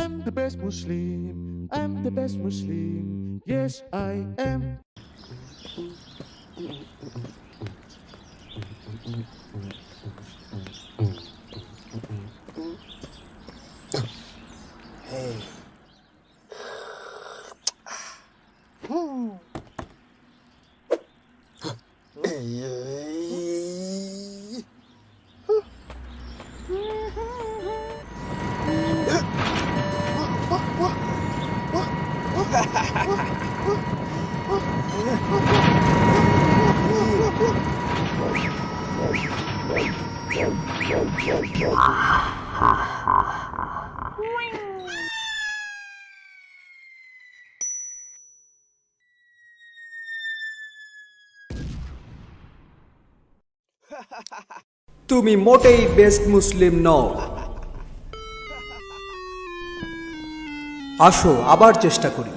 I'm the best Muslim. I'm the best Muslim. Yes, I am. তুমি মোটেই best মুসলিম নও। আসো আবার চেষ্টা করি।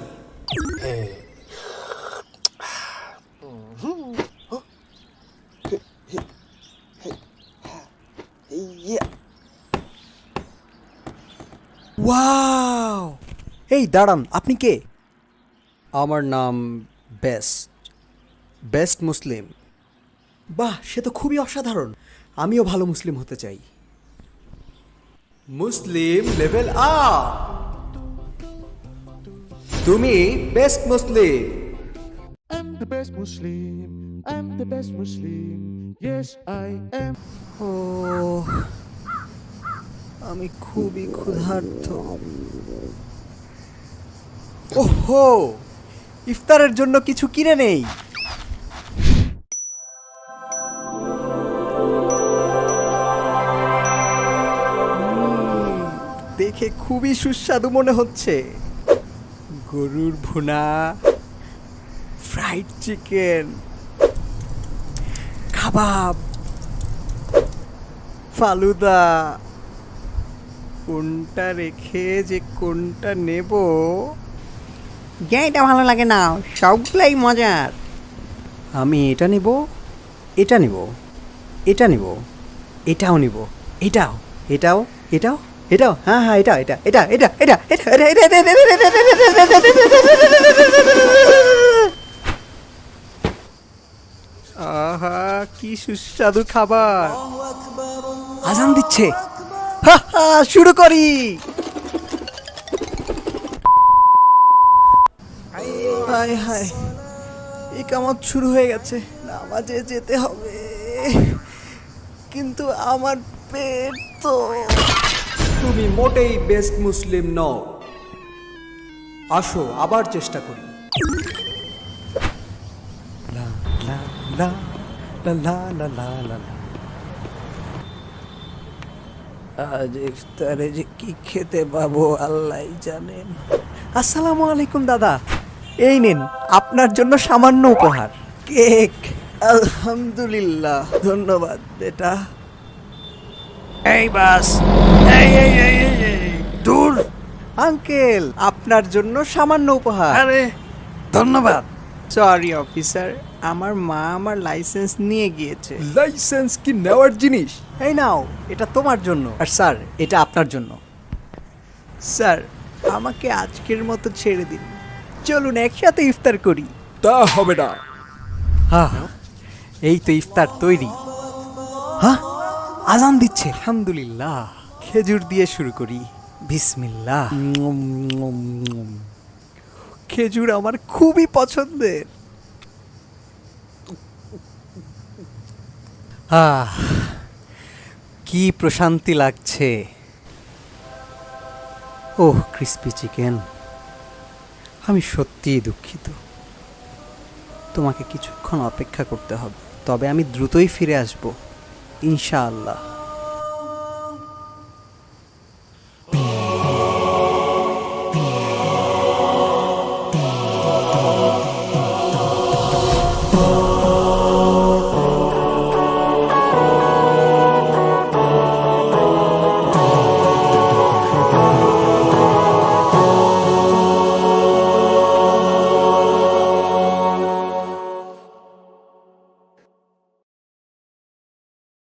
ওয়াও! এই দাঁড়ান, আপনি কে? আমার নাম বেস্ট মুসলিম। বাহ, সে তো খুবই অসাধারণ। আমিও ভালো মুসলিম হতে চাই। মুসলিম লেভেল আপ। তুমি best Muslim. I'm the best Muslim. I'm the best Muslim. Yes, I am. ও, আমি খুবই ক্ষুধার্ত। ওহো, ইফতারের জন্য কিছু কিনে নেই। দেখে খুবই সুস্বাদু মনে হচ্ছে। গরুর ভুনা, ফ্রাইড চিকেন, কাবাব, ফালুদা। কোনটা রেখে যে কোনটা নেব? এটা ভালো লাগে না, সবগুলাই মজার। আমি এটা নেব, এটা নেব, এটা নেব, এটাও নেব, এটাও, এটাও, এটাও, এটাও, হ্যাঁ হ্যাঁ, এটা এটা এটা এটা এটা এটা এটা এটা এটা আহা, কি সুস্বাদু খাবার। আজান দিচ্ছে, হা হা, শুরু করি। হায় হায়, ইকামত শুরু হয়ে গেছে, নামাজে যেতে হবে। কিন্তু আমার পেট তো। তুমি মোটেই বেস্ট মুসলিম নও। আসো আবার চেষ্টা করি। লা লা লা লা লা লা লা লা লা। আজ ইফতারে যে কি খেতে পাবো আল্লাহই জানেন। আসসালামু আলাইকুম দাদা, এই নিন আপনার জন্য সামান্য উপহার, কেক। আলহামদুলিল্লাহ, ধন্যবাদ বেটা। এই বাস, এই এই এই এই, এই দূর। আঙ্কেল, আপনার জন্য সামান্য উপহার। আরে ধন্যবাদ। সরি অফিসার, আমার মা আমার লাইসেন্স নিয়ে গিয়েছে। লাইসেন্স কি নেওয়ার জিনিস? এই নাও, এটা তোমার জন্য। আর স্যার, এটা আপনার জন্য। স্যার, আমাকে আজকের মতো ছেড়ে দিন, চলুন একসাথে ইফতার করি। তা হবে না। হ্যাঁ, এই তো ইফতার তৈরি। হ্যাঁ, আজান দিচ্ছে। আলহামদুলিল্লাহ, খেজুর দিয়ে শুরু করি। বিসমিল্লাহ। খেজুর আমার খুবই পছন্দের। কি প্রশান্তি লাগছে। ওহ, ক্রিস্পি চিকেন। আমি সত্যিই দুঃখিত। তোমাকে কিছুক্ষণ অপেক্ষা করতে হবে, তবে আমি দ্রুতই ফিরে আসব ইনশাআল্লাহ।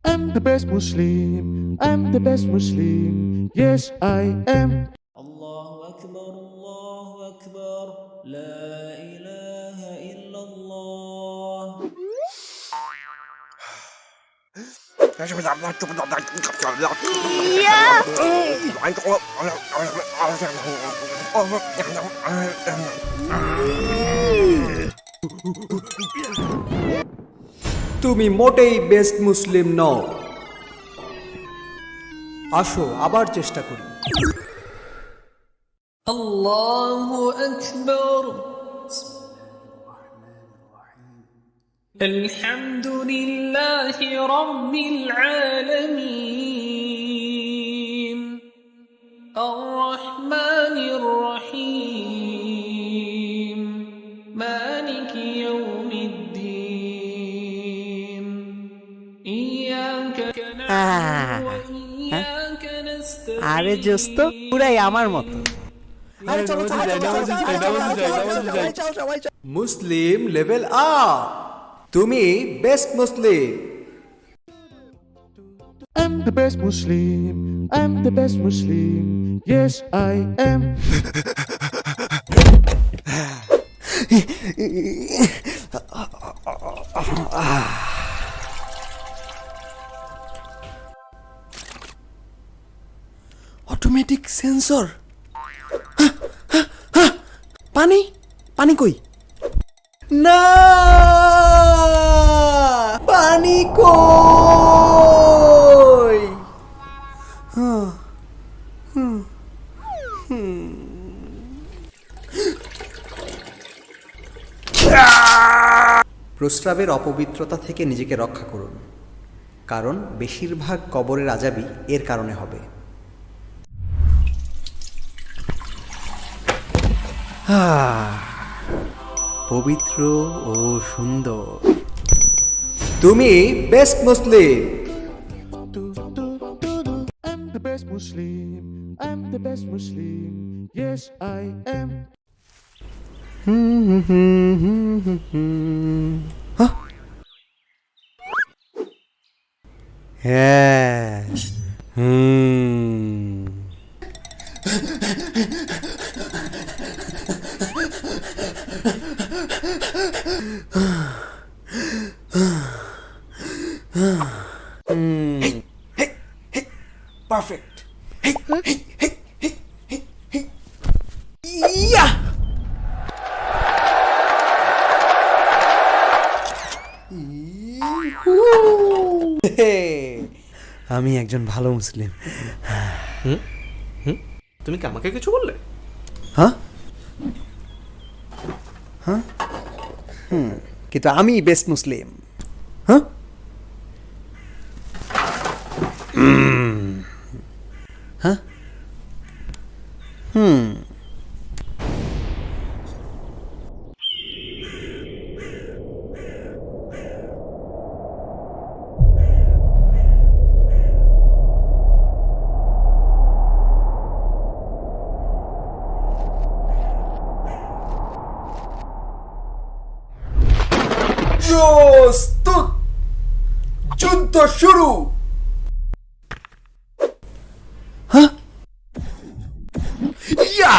I'm the best Muslim. I'm the best Muslim. Yes, I am. الله তুমি মোটেই বেস্ট মুসলিম নও। আসো আবার চেষ্টা করি। الله أكبر. الحمد لله رب العالمين الرحمن الرحيم مالك يوم الدين إياك نعبد وإياك نستعين. আরে দোস্ত পুরাই আমার মতো। মুসলিম লেভেল আপ। তুমি best Muslim. I'm the best Muslim. I'm the best Muslim. Yes, I am. Automatic sensor. পানি পানি কই? না, পানি কই? প্রস্রাবের অপবিত্রতা থেকে নিজেকে রক্ষা করুন, কারণ বেশিরভাগ কবরের আযাবই এর কারণে হবে। পবিত্র ও সুন্দর। তুমি best Muslim. I'm the best Muslim. I'm the best Muslim. Yes, I am. হ্যাঁ। পারফেক্ট। আমি একজন ভালো মুসলিম। তুমি কি আমাকে কিছু বললে? হ্যাঁ হ্যাঁ, কিন্তু আমি বেস্ট মুসলিম। হ্যাঁ, হ্যাঁ, প্রস্তুত, যুদ্ধ শুরু। হ্যাঁ, ইয়া।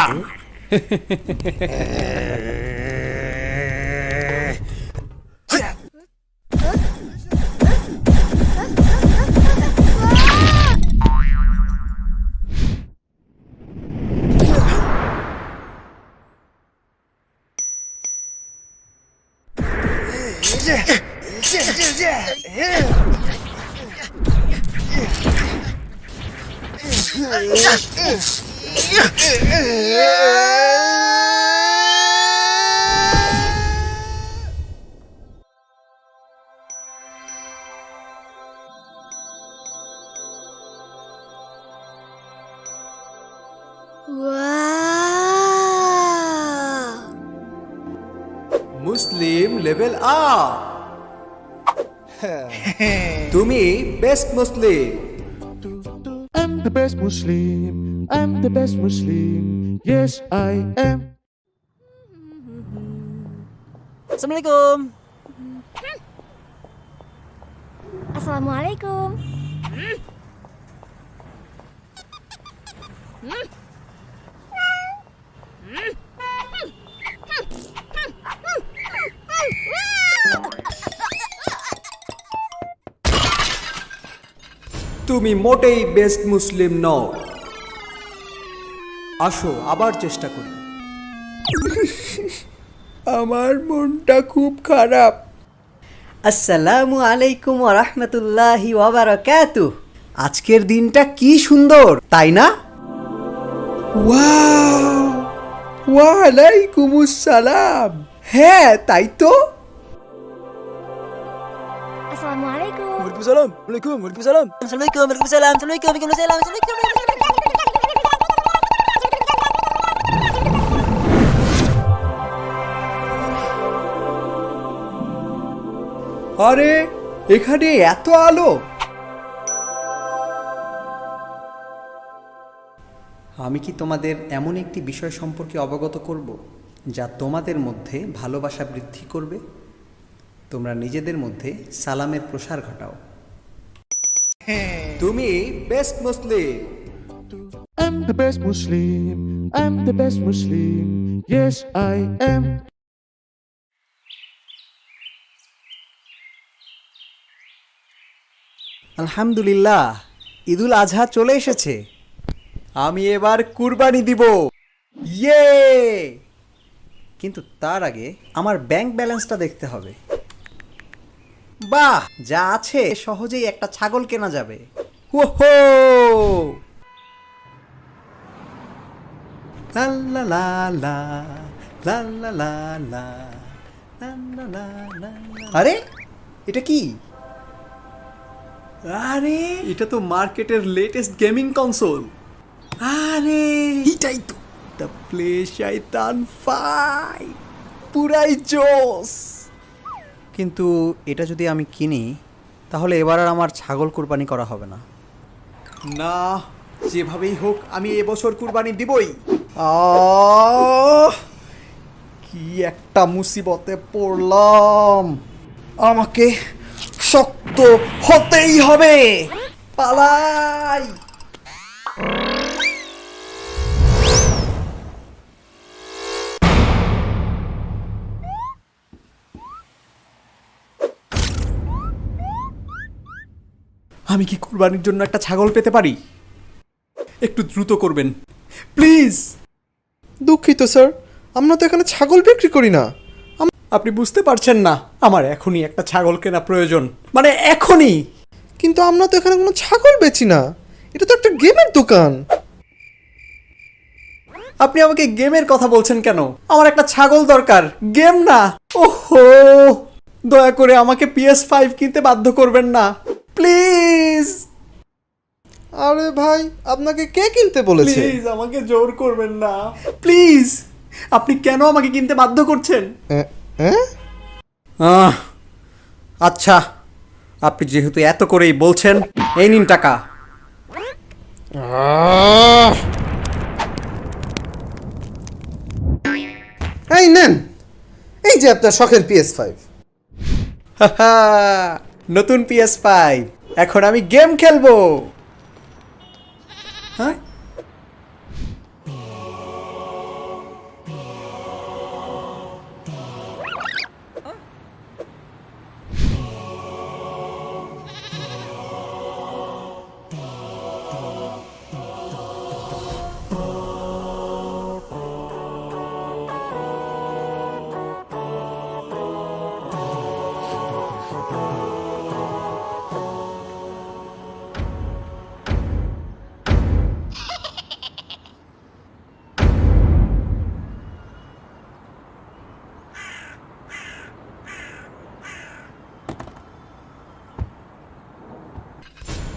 মুসলিম লেভেল আপ। তুমি best Muslim. I'm the best Muslim. I'm the best Muslim. Yes, I am. Assalamualaikum. Assalamualaikum. তুমি মোটেই বেস্ট মুসলিম নও। আসো আবার চেষ্টা করি। আমার মনটা খুব খারাপ। আসসালামু আলাইকুম ওয়া রাহমাতুল্লাহি ওয়া বারাকাতুহু। আজকের দিনটা কি সুন্দর, তাই না? ওয়াও, ওয়া আলাইকুমুস সালাম। হ্যাঁ, তাই তো। Assalamualaikum. ওয়ালাইকুম সালাম। ওয়ালাইকুম সালাম। আরে এখানে এত আলো! আমি কি তোমাদের এমন একটি বিষয় সম্পর্কে অবগত করব যা তোমাদের মধ্যে ভালোবাসা বৃদ্ধি করবে? তোমরা নিজেদের মধ্যে সালামের প্রসার ঘটাও। তুমি best Muslim. I'm the best Muslim. I'm the best Muslim. Yes, I am. আলহামদুলিল্লাহ, ঈদুল আজহা চলে এসেছে। আমি এবার কুরবানি দিব। ইয়ে! কিন্তু তার আগে আমার ব্যাংক ব্যালেন্সটা দেখতে হবে। বাহ, যা আছে সহজেই একটা ছাগল কেনা যাবে। ওহো! লা লা লা লা, লা লা লা লা, লা লা লা লা। আরে এটা কি? আরে এটা তো মার্কেটের লেটেস্ট গেমিং কনসোল। আরে এটাই তো দ্য প্লে শয়তান 5, পুরাই জোস। কিন্তু এটা যদি আমি কিনি তাহলে এবার আর আমার ছাগল কুরবানি করা হবে না। না, যেভাবেই হোক আমি এবছর কুরবানি দিবই। কি একটা মুসিবতে পড়লাম, আমাকে শক্ত হতেই হবে। পালাই! আমি কি কুরবানির জন্য একটা ছাগল পেতে পারি? একটু দ্রুত করবেন প্লিজ। দুঃখিত স্যার, আমরা তো এখানে ছাগল বিক্রি করি না। আপনি বুঝতে পারছেন না, আমার এখনই একটা ছাগল কেনা প্রয়োজন, মানে এখনই। কিন্তু আমরা তো এখানে কোনো ছাগল বেচি না, এটা তো একটা গেমের দোকান। আপনি আমাকে গেমের কথা বলছেন কেন? আমার একটা ছাগল দরকার, গেম না। ওহো, দয়া করে আমাকে PS5 কিনতে বাধ্য করবেন না প্লিজ। আরে ভাই, আপনাকে কে কিনতে বলেছে? প্লিজ আমাকে জোর করবেন না প্লিজ। আপনি কেন আমাকে কিনতে বাধ্য করছেন? আচ্ছা, আপনি যেহেতু এত করেই বলছেন, এই নিন টাকা। এই নেন, এই যে আপনার শখের PS5। নতুন PS5, এখন আমি গেম খেলবো। হ্যাঁ,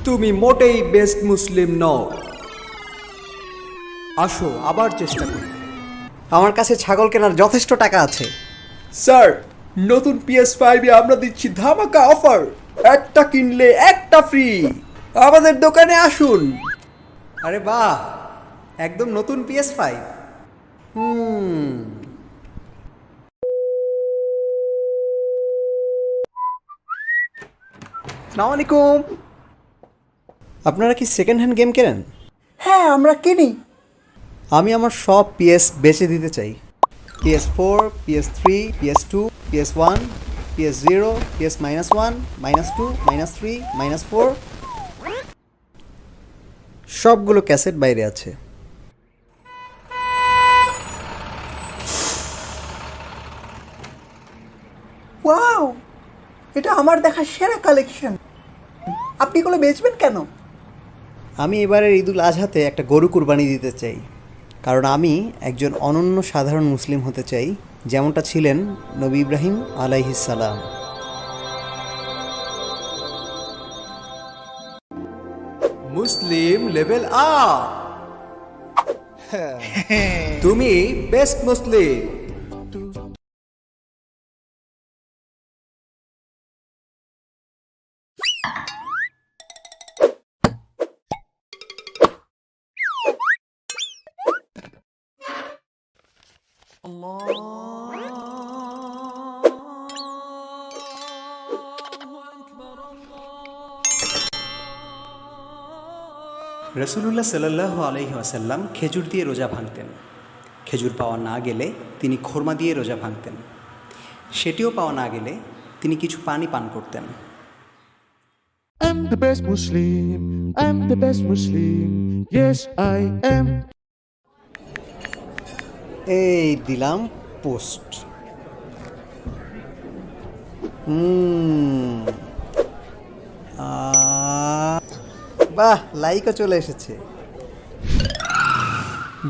তুমি মোটেই বেস্ট মুসলিম নও। আসো আবার চেষ্টা করি। আমার কাছে ছাগল কেনার যথেষ্ট টাকা আছে। স্যার, নতুন PS5 এ আমরা দিচ্ছি ধামাকা অফার, একটা কিনলে একটা ফ্রি। আমাদের দোকানে আসুন। আরে বাহ, একদম নতুন PS5। আসসালামু আলাইকুম। আপনারা কি সেকেন্ড হ্যান্ড গেম কেনেন? হ্যাঁ, আমরা কিনি। আমি আমার সব PS বেচে দিতে চাই। PS4, PS3, PS2, PS1, PS0, PS-1, -2, -3, -4। সবগুলো ক্যাসেট বাইরে আছে। ওয়াও, এটা আমার দেখা সেরা কালেকশন। আপনি এগুলো বেচবেন কেন? আমি এবারের ঈদুল আজহাতে একটা গরু কুরবানি দিতে চাই, কারণ আমি একজন অনন্য সাধারণ মুসলিম হতে চাই, যেমনটা ছিলেন নবী ইব্রাহিম আলাইহিস সালাম। মুসলিম লেভেল আপ। তুমি বেস্ট মুসলিম। রসুলুল্লাহ সাল্লাল্লাহু আলাইহি ওয়াসাল্লাম খেজুর দিয়ে রোজা ভাঙতেন। খেজুর পাওয়া না গেলে তিনি খোরমা দিয়ে রোজা ভাঙতেন। সেটিও পাওয়া না গেলে তিনি কিছু পানি পান করতেন। I'm the best Muslim. I'm the best Muslim. Yes, I am. এই দিলাম পোস্ট। বাহ, লাইকও চলে এসেছে।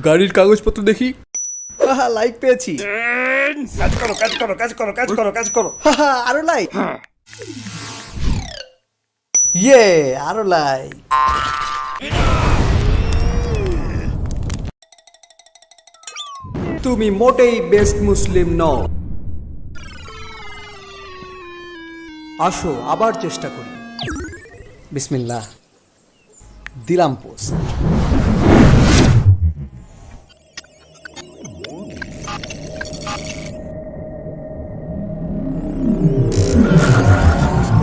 গাড়ির কাগজপত্র দেখি। লাইক পেয়েছি। কাজ করো। আরো লাইক। ইয়ে, আরো লাইক। তুমি মোটেই বেস্ট মুসলিম নও। আসো আবার চেষ্টা করি। বিসমিল্লাহ, দিলাম পোস্ট।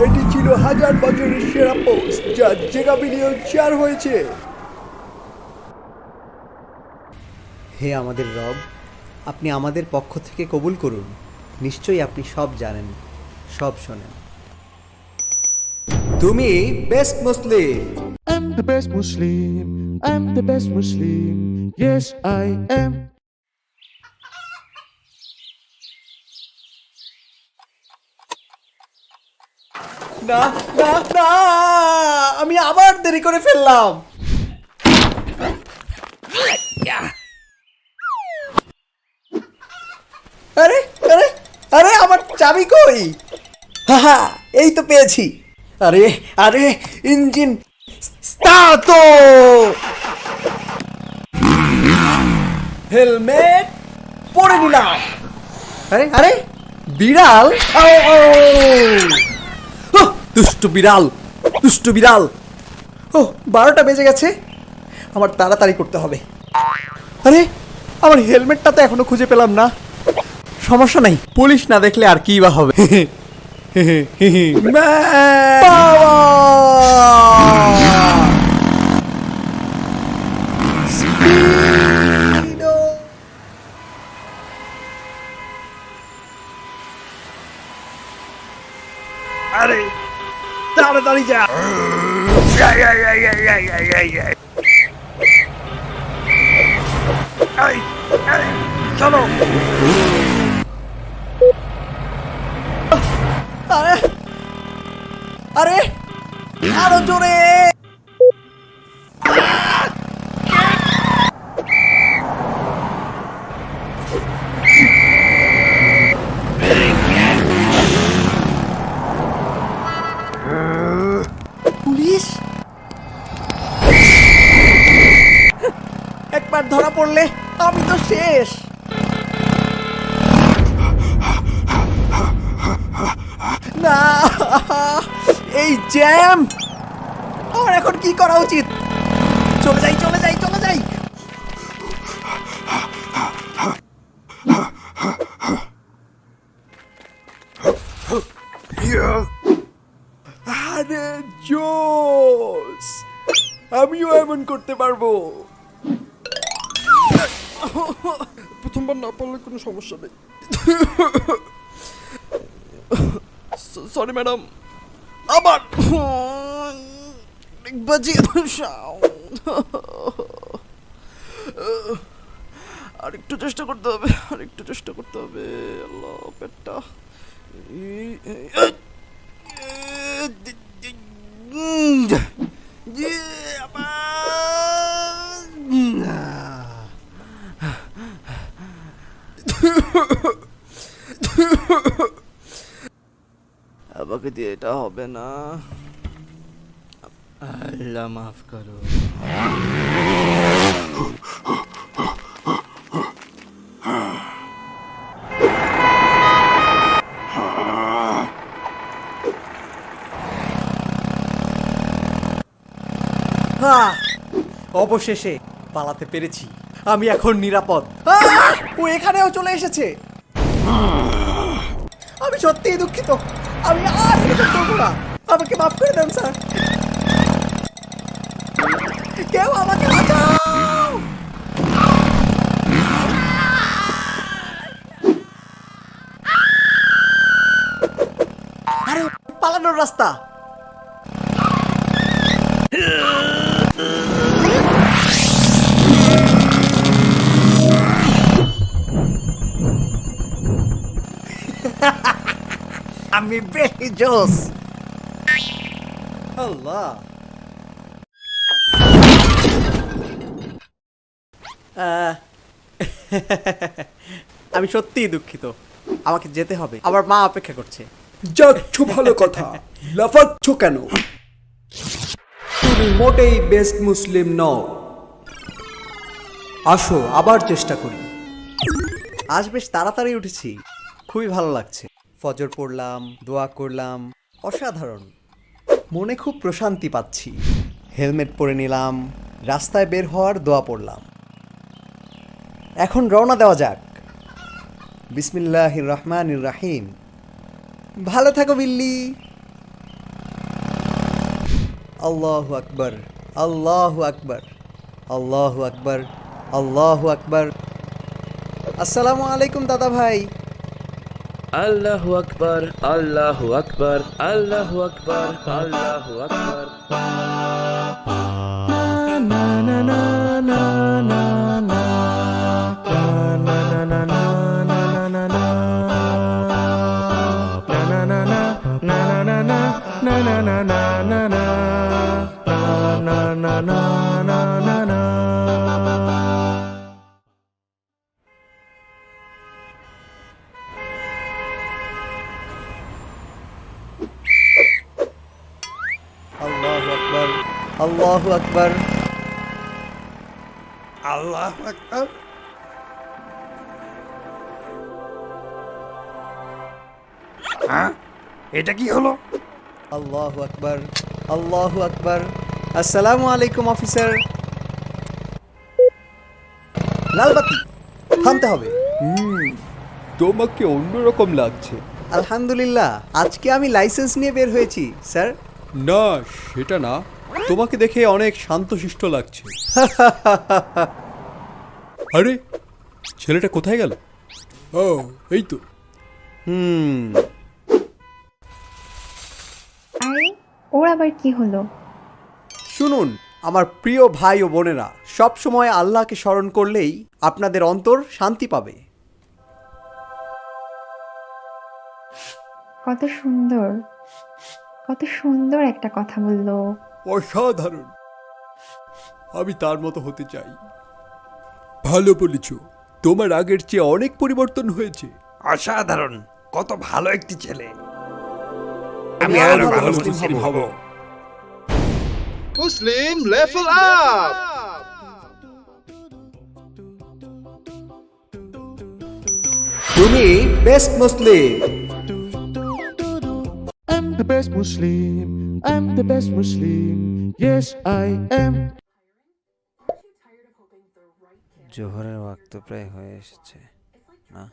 এটি ছিল 1000 বছরের সেরা পোস্ট, যা জেগা বিলিয়ন শেয়ার হয়েছে। হে আমাদের রব, আপনি আমাদের পক্ষ থেকে কবুল করুন। নিশ্চয়ই আপনি সব জানেন, সব শোনেন। তুমি best Muslim. I'm the best Muslim. I'm the best Muslim. Yes, I am. না না না, আমি আবার দেরি করে ফেললাম। আরে আরে আরে, আমার চাবি কই? হা, এই তো পেয়েছি। আরে আরে, ইঞ্জিন স্টার্ট। হেলমেট পরে নিলাম। আরে আরে, বিড়াল! আও, আও! দুষ্টু বিড়াল, দুষ্টু বিড়াল। ও, 12টা বেজে গেছে, আমার তাড়াতাড়ি করতে হবে। আরে, আমার হেলমেটটা তো এখনো খুঁজে পেলাম না। সমস্যা নাই, পুলিশ না দেখলে আর কি বা হবে। আরে তাড়াতাড়ি যা। চলো। আরে আরে, আরো জোরে। পুলিশ একবার ধরা পড়লে আমি তো শেষ। না, এই জ্যাম! আমার এখন কি করা উচিত? চলে যাই চলে যাই চলে যাই। আরে জোস, আমিও এমন করতে পারবো। প্রথমবার না পারলে কোনো সমস্যা নেই। সরি ম্যাডাম, আবার বাজিয়ে আরেকটু চেষ্টা করতে হবে, আরেকটু চেষ্টা করতে হবে। আল্লাহ, পেটটা আমাকে দিয়ে এটা হবে না। আল্লাহ মাফ করো। অবশেষে পালাতে পেরেছি, আমি এখন নিরাপদ। আহ! ও এখানেও চলে এসেছে। আমি সত্যিই দুঃখিত, আমি আর এটা করবো না। আমাকে মাফ করে দেন স্যার, কেউ আমাকে বাঁচাও। আরে পালানোর রাস্তা। আমি বেশি জোস। আল্লাহ, আমি সত্যিই দুঃখিত, আমাকে যেতে হবে, আমার মা অপেক্ষা করছে। যাচ্ছ ভালো কথা, লাফাচ্ছ কেন? তুমি মোটেই বেস্ট মুসলিম নও। আসো আবার চেষ্টা করি। আজ বেশ তাড়াতাড়ি উঠেছি, খুবই ভালো লাগছে। ফজর পড়লাম, দোয়া করলাম, অসাধারণ। মনে খুব প্রশান্তি পাচ্ছি। হেলমেট পরে নিলাম, রাস্তায় বের হওয়ার দোয়া পড়লাম। এখন রওনা দেওয়া যাক। বিসমিল্লাহির রহমানির রাহিম। ভালো থাকো বিল্লি। আল্লাহু আকবার, আল্লাহু আকবার, আল্লাহু আকবার, আল্লাহু আকবার। আসসালামু আলাইকুম দাদা ভাই। আল্লাহু আকবার, আল্লাহু আকবার, আল্লাহু আকবার, আল্লাহু আকবার। আল্লাহু আকবার, আল্লাহু আকবার। আল্লাহ আকবার। হ্যাঁ, এটা কি হলো? আল্লাহু আকবার, আল্লাহু আকবার। আসসালামু আলাইকুম অফিসার। লালবাতি, থামতে হবে। তোমাকে অন্যরকম লাগছে। আলহামদুলিল্লাহ, আজকে আমি লাইসেন্স নিয়ে বের হয়েছি স্যার। না, সেটা না, তোমাকে দেখে অনেক শান্তশিষ্ট লাগছে। আরে, ছেলেটা কোথায় গেল? ও, এই তো। আরে ওর আবার কি হলো? শুনুন আমার প্রিয় ভাই ও বোনেরা, সব সময় আল্লাহকে স্মরণ করলেই আপনাদের অন্তর শান্তি পাবে। কত সুন্দর, কত সুন্দর একটা কথা বললো। অসাধারণ, আমি তার মতো হতে চাই। ভালো বলেছ, তোমার আগের চেয়ে অনেক পরিবর্তন হয়েছে। অসাধারণ, কত ভালো একটি ছেলে। আমি আরো আরো ভালো ভালো মুসলিম হব। Muslim level up! তুমি best Muslim. I'm the best Muslim. I'm the best Muslim. Yes, I am. জোহরের ওয়াক্ত প্রায় হয়ে এসেছে না?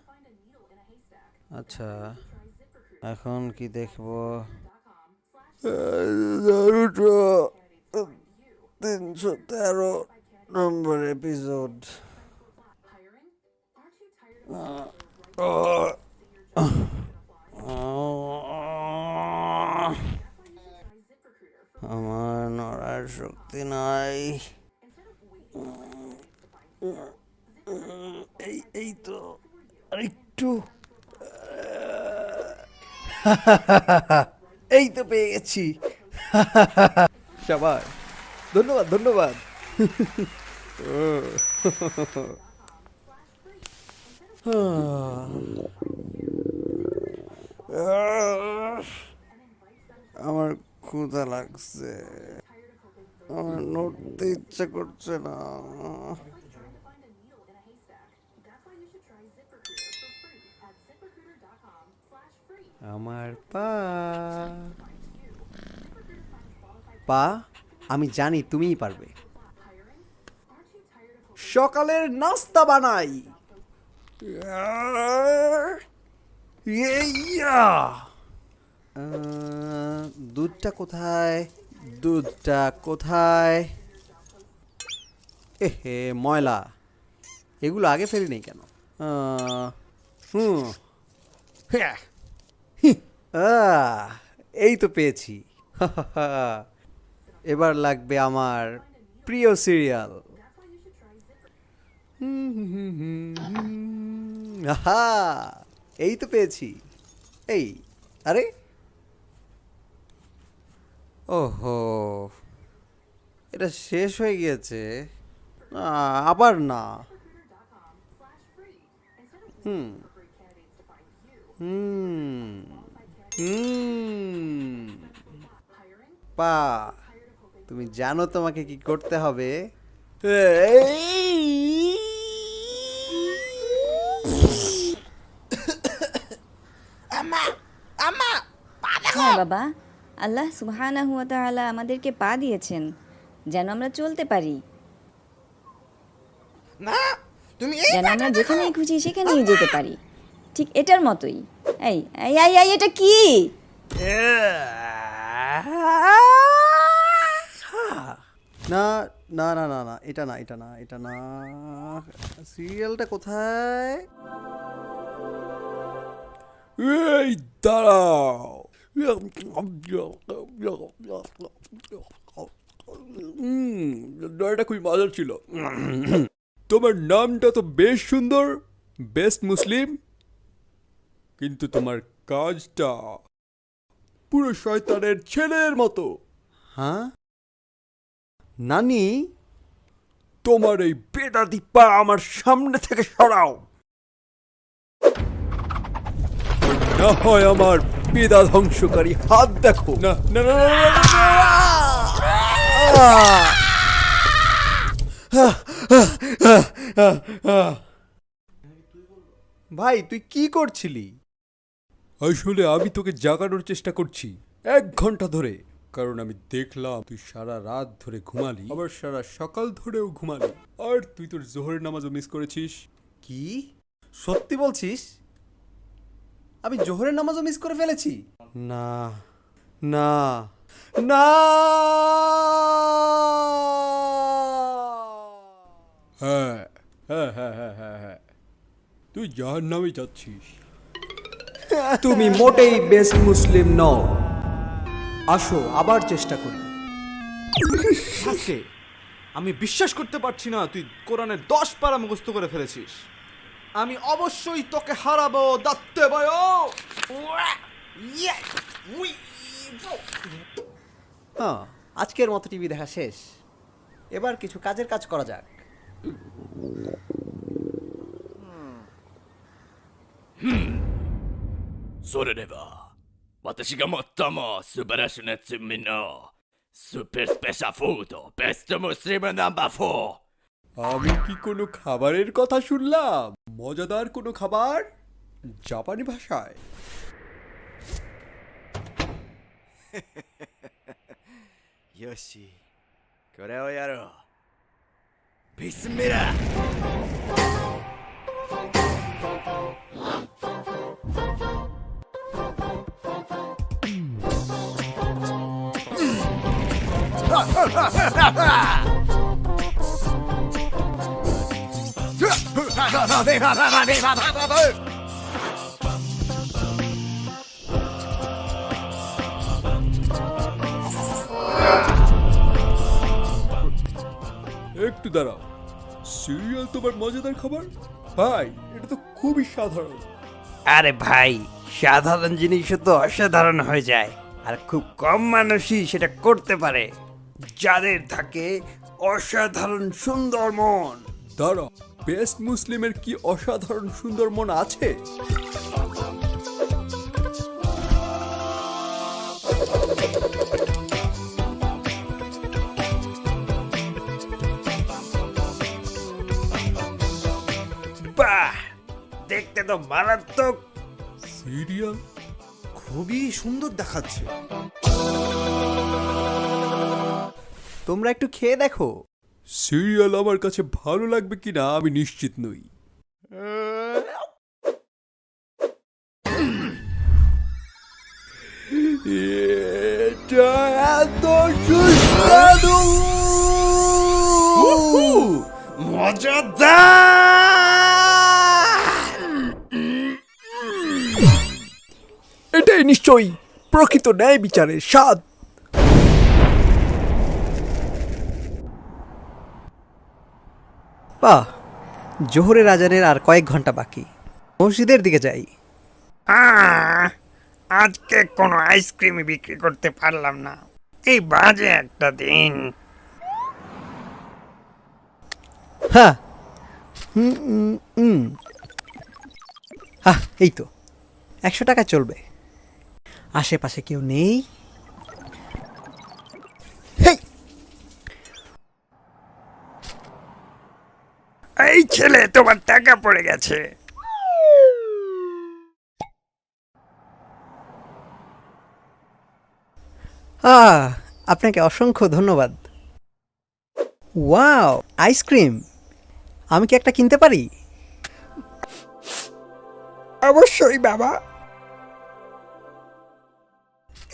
আচ্ছা, এখন কি দেখবো? 313 নম্বর এপিসোড। আমার নড়ার শক্তি নাই। এই তো আরেকটু এই তো পেয়ে গেছি সবাই ধন্যবাদ ধন্যবাদ আমার ক্ষুধা লাগছে আমার নড়তে ইচ্ছা করছে না আমার পা পা আমি জানি তুমিই পারবে সকালের নাস্তা বানাই দুধটা কোথায় দুধটা কোথায় এহে ময়লা এগুলো আগে ফেলি নেই কেন এই তো পেয়েছি এবার লাগবে আমার প্রিয় সিরিয়াল আহা এই তো পেয়েছি এই আরে ওহো এটা শেষ হয়ে গিয়েছে আবার না হুম হুম হুম পা তুমি জানো তোমাকে কি করতে হবে হ্যাঁ বাবা, আল্লাহ সুবহানাহু ওয়া তাআলা আমাদেরকে পা দিয়েছেন যেন আমরা চলতে পারি, যেন আমরা যেখানেই খুশি সেখানেই যেতে পারি, ঠিক এটার মতোই। এই এই এই এই, এটা কি? না না না না না এটা না এটা না এটা না সিরিয়ালটা কোথায় এই দাঁড়াও এটা খুবই মজার ছিল তোমার নামটা তো বেশ সুন্দর বেস্ট মুসলিম কিন্তু তোমার কাজটা পুরো শয়তানের ছেলের মতো হ্যাঁ নানি তোমার এই বেদাতি পা আমার সামনে থেকে সরাও না হয় আমার বেদা ধ্বংসকারী হাত দেখো না না না না, না, না। ভাই তুই কি করছিলি আসলে আমি তোকে জাগানোর চেষ্টা করছি 1 ঘন্টা ধরে কারণ আমি দেখলাম তুই সারা রাত ধরে ঘুমালি আবার সারা সকাল ধরেও ঘুমালি আর তুই তোর জোহরের নামাজও মিস করেছিস কি সত্যি বলছিস আমি জোহরের নামাজও মিস করে ফেলেছি না না না হ্যাঁ হ্যাঁ হ্যাঁ হ্যাঁ হ্যাঁ হ্যাঁ তুই জাহান্নামে যাচ্ছিস তুমি মোটেই বেস্ট মুসলিম নও আসো আবার চেষ্টা করি আজকে আমি বিশ্বাস করতে পারছি না তুই কোরআনের 10 পারা মুখস্থ করে ফেলেছিস আমি অবশ্যই তোকে হারাবো দত্তে বয় হ্যাঁ আজকের মতো টিভি দেখা শেষ এবার কিছু কাজের কাজ করা যাক Sorerewa. Watashi ga mottamo subarashu na tsumi no Super Special Food Best Muslim Number 4 আমি কি কোনো খাবারের কথা শুনলাম মজাদার কোনো খাবার জাপানি ভাষায় Yoshi これをやろうビスミラএকটু দাঁড়াও সিরিয়াল তোমার মজাদার খাবার ভাই এটা তো খুবই সাধারণ। আরে ভাই, সাধারণ জিনিসও তো অসাধারণ হয়ে যায়, আর খুব কম মানুষই সেটা করতে পারে, যাদের থাকে অসাধারণ সুন্দর মন। দাঁড়া, বেস্ট মুসলিমের কি অসাধারণ সুন্দর মন আছে? বাহ, দেখতে তো মারাত্মক। সিরিয়াল খুবই সুন্দর দেখাচ্ছে। তোমরা একটু খেয়ে দেখো। সিরিয়াল আমার কাছে ভালো লাগবে কিনা আমি নিশ্চিত নই। এটা এত সুস্বাদু! এটাই নিশ্চয়ই প্রকৃত ন্যায় বিচারের স্বাদ। বাহ, জোহরের আজানের আর কয়েক ঘন্টা বাকি, মসজিদের দিকে যাই। আজকে কোনো আইসক্রিমই বিক্রি করতে পারলাম না, এই বাজে একটা দিন। হ্যাঁ, এই তো 100 টাকা চলবে। আশেপাশে কেউ নেই। হেই, এই ছেলে, তোমার টাকা পড়ে গেছে। আপনাকে অসংখ্য ধন্যবাদ। Wow, ice cream! আমি কি একটা কিনতে পারি? অবশ্যই বাবা,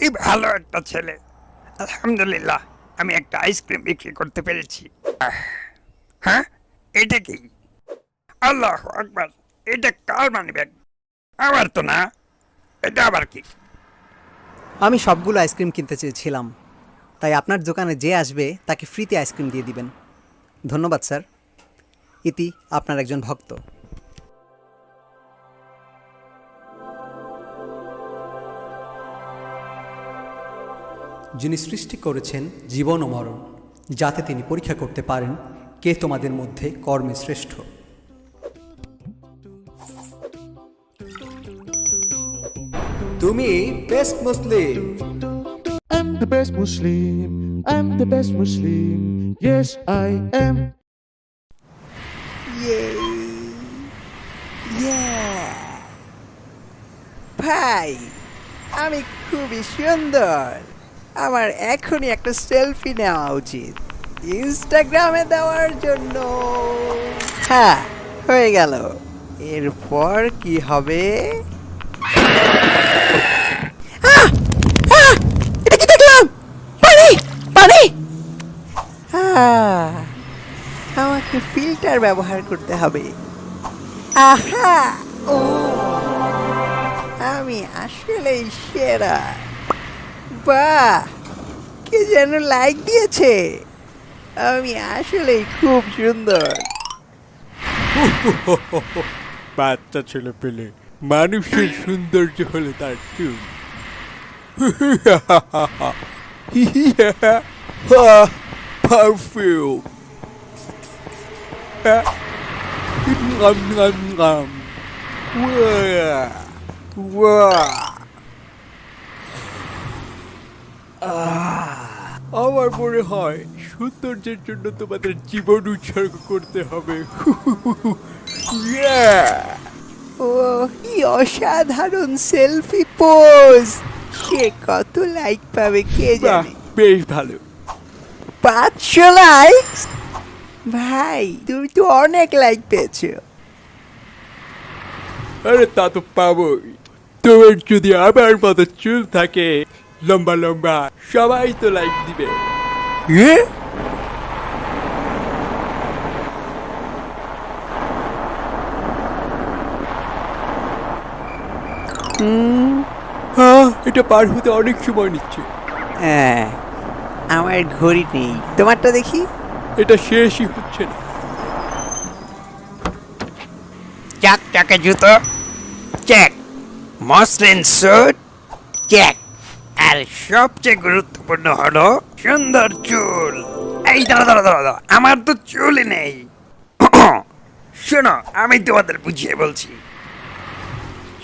এই ভালো একটা ছেলে। আলহামদুলিল্লাহ, আমি একটা আইসক্রিম বিক্রি করতে পেরেছি। হ্যাঁ, এটা কি? আল্লাহু আকবার, এটা কার মানিব্যাগ? আমার তো না, এটা আবার কি? আমি সবগুলো আইসক্রিম কিনতে চেয়েছিলাম, তাই আপনার দোকানে যে আসবে তাকে ফ্রিতে আইসক্রিম দিয়ে দিবেন। ধন্যবাদ স্যার। ইতি আপনার একজন ভক্ত। যিনি সৃষ্টি করেছেন জীবন ও মরণ, যাতে তিনি পরীক্ষা করতে পারেন কে তোমাদের মধ্যে কর্মে শ্রেষ্ঠ। তুমি best Muslim. I'm the best Muslim. I'm the best Muslim. Yes, I am. ভাই, আমি খুবই সুন্দর। আমার এখনই একটা সেলফি নেওয়া উচিত, ইনস্টাগ্রামে দেওয়ার জন্য। হ্যাঁ, হয়ে গেল। এরপর কি হবে? এটা কি দেখলাম? পানি, পানি! আমাকে ফিল্টার ব্যবহার করতে হবে। আহা, ও, আমি আসলেই সেরা। বাহ, কে যেন লাইক দিয়েছে। আমি আসলেই খুব সুন্দর। বাচ্চা ছেলে পেলে, মানুষের সৌন্দর্য হলে তার চুল। পারফিউম। আমার মনে হয় সৌন্দর্যের জন্য তোমাদের জীবন উৎসর্গ করতে হবে। ও, কি অসাধারণ সেলফি পোজ! সে কত লাইক পাবে কে জানে। বেশ ভালো। 500 লাইক! ভাই, তুমি তো অনেক লাইক পেয়েছো। আরে তা তো পাবোই। তোমার যদি আমার মতো চুল থাকে লম্বা লম্বা, সবাই তো লাইক দিবে। হ্যাঁ, এটা পার হতে অনেক সময় নিচ্ছে। হ্যাঁ, আমার ঘড়ি নেই, তোমারটা দেখি। এটা শেষই হচ্ছে না। চকচকে জুতো চেক, মসলিন স্যুট চেক, আর সবচেয়ে গুরুত্বপূর্ণ হলো সুন্দর চুল। এই দাঁড়া দাঁড়া দাঁড়া দাঁড়া, আমার তো চুলই নেই। শোনো, আমি তোমাদের বুঝিয়ে বলছি,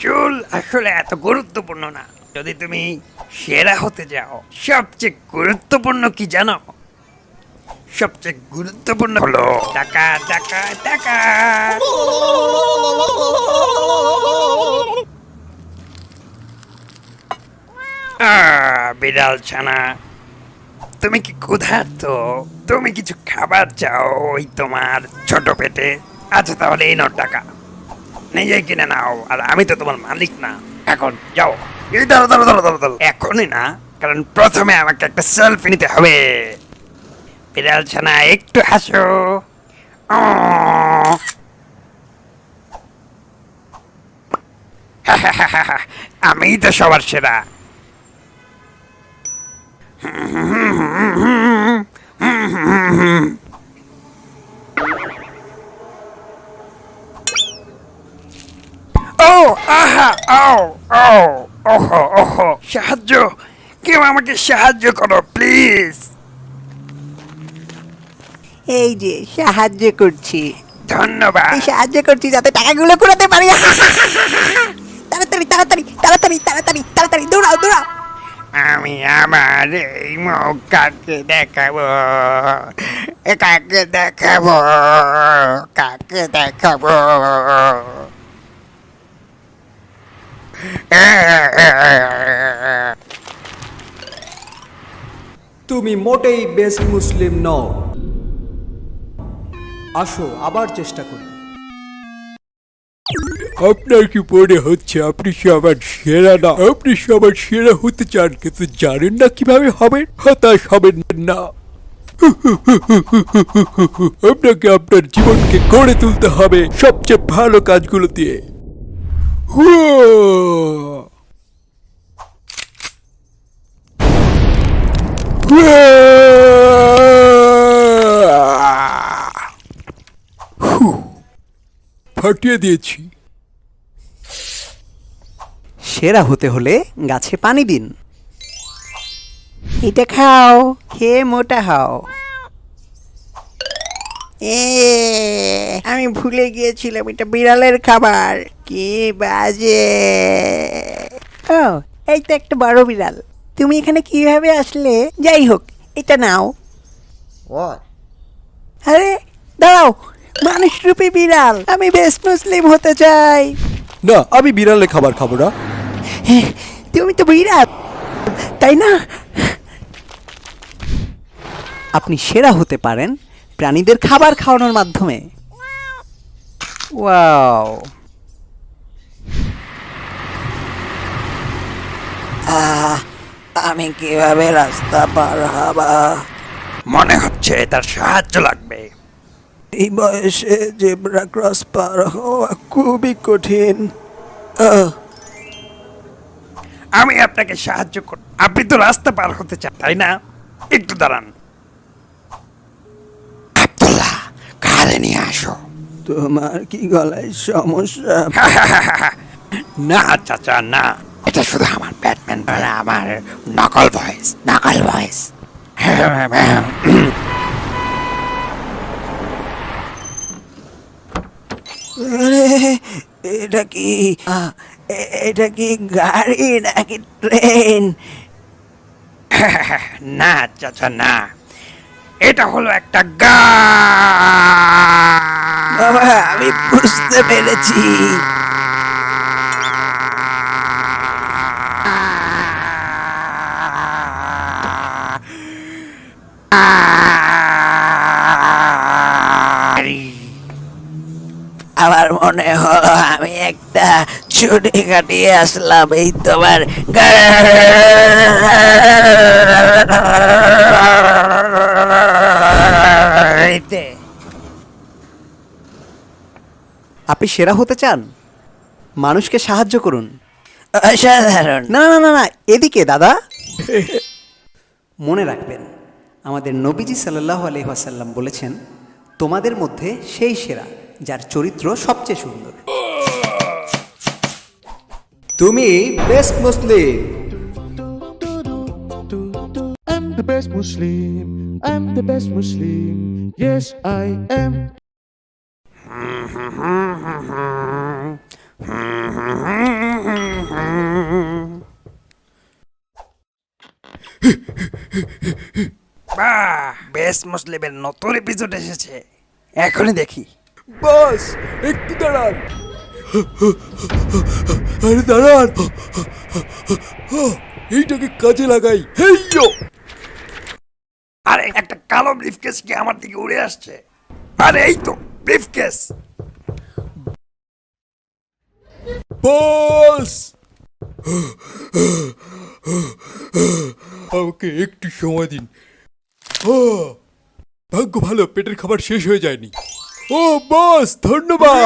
চুল আসলে এত গুরুত্বপূর্ণ না। যদি তুমি সেরা হতে যাও, সবচেয়ে গুরুত্বপূর্ণ কি জানো? সবচেয়ে গুরুত্বপূর্ণ হলো টাকা টাকা টাকা। বিড়াল ছানা, তুমি কি ক্ষুধার্ত? তুমি কিছু খাবার চাও ওই তোমার ছোট পেটে? আচ্ছা, তাহলে এই নাও টাকা, নিজেই কিনে নাও। আর আমি তো তোমার মালিক না। এখন যাও। এই দাঁড়ো দাঁড়ো দাঁড়ো দাঁড়ো দাঁড়ো, এখনই না, কারণ প্রথমে আমাকে একটা সেলফি নিতে হবে। বিড়াল ছানা, একটু হাসো। আমি তো সবার সেরা। ও আহা, ও ও ওহো ওহো, সাহায্য, কেউ আমাকে সাহায্য করো প্লিজ। এই যে সাহায্য করছি, ধন্যবাদ। সাহায্য করছি যাতে টাকাগুলো কুড়াতে পারি। তাড়াতাড়ি তাড়াতাড়ি তাড়াতাড়ি তাড়াতাড়ি তাড়াতাড়ি দৌড়াও দৌড়াও। আমি আমার এই মুখ কাকে দেখাবো? কাকে দেখাবো? কাকে দেখাবো? তুমি মোটেই বেস্ট মুসলিম নও। আসো আবার চেষ্টা করি। আপনার কি মনে হচ্ছে আপনি সবার সেরা না? আপনি সবার সেরা হতে চান, কিন্তু জানেন না কিভাবে হবেন। হতাশ হবেন না। আপনাকে আপনার জীবনকে গড়ে তুলতে হবে সবচেয়ে ভালো কাজগুলো দিয়ে। ফাটিয়ে দিয়েছি। সেরা হতে হলে গাছে পানি দিন। এটা খাও, খেয়ে মোটা হও। আমি ভুলে গিয়েছিলাম এটা বিড়ালের খাবার। কি বাজে! ও, এই তো একটা বড় বিড়াল। তুমি এখানে কিভাবে আসলে? যাই হোক, এটা নাও। আরে দাঁড়াও, মানুষ রূপী বিড়াল, আমি বেস্ট মুসলিম হতে চাই। না, আমি বিড়ালের খাবার খাবো না। তুমি তো বিড়াল, তাই না? আপনি সেরা হতে পারেন প্রাণীদের খাবার খাওয়ানোর মাধ্যমে। ওয়াও! আমি কিভাবে রাস্তা পার হব? মনে হচ্ছে তার সাহায্য লাগবে। এই বয়সে জেব্রা ক্রস পার হওয়া খুবই কঠিন। আমি আপনাকে সাহায্য করব। আপনি তো রাস্তা পার হতে চান, তাই না? একটু দাঁড়ান। আব্দুল্লাহ, কারে নিয়ে আসো। তোমার কি গলায় সমস্যা? না চাচা, না, এটা শুধু আমার ব্যাটম্যান, আমার নকল ভয়েস, নকল ভয়েস। এটা কি এটা কি গাড়ি নাকি ট্রেন? না চাচা, না, এটা হলো একটা গান। বাবা, আমি বুঝতে পেরেছি। আমার মনে হলো আমি একটা ছুটি কাটিয়ে আসলাম এই তোমার গাড়িতে। আপনি সেরা হতে চান? মানুষকে সাহায্য করুন। অসাধারণ। না না না না, এদিকে দাদা। মনে রাখবেন, আমাদের নবীজি সাল্লাল্লাহু আলাইহি ওয়াসাল্লাম বলেছেন, তোমাদের মধ্যে সেই সেরা যার চরিত্র সবচেয়ে সুন্দর। তুমি best Muslim. I'm the best Muslim. I'm the best Muslim. Yes, I am. বাহ, বেস্ট মুসলিমের নতুন এপিসোড এসেছে, এখনই দেখি। বস একটু দাঁড়ান। আরে দাঁড়ান, এইটাকে কাজে লাগাই। হেইয়ো, আরে একটা কালো ব্রিফকেস কি আমার দিকে উড়ে আসছে। আরে এই তো ব্রিফকেস। বস আমাকে একটু সময় দিন। ভাগ্য ভালো পেটের খাবার শেষ হয়ে যায়নি। ও বস, ধন্যবাদ।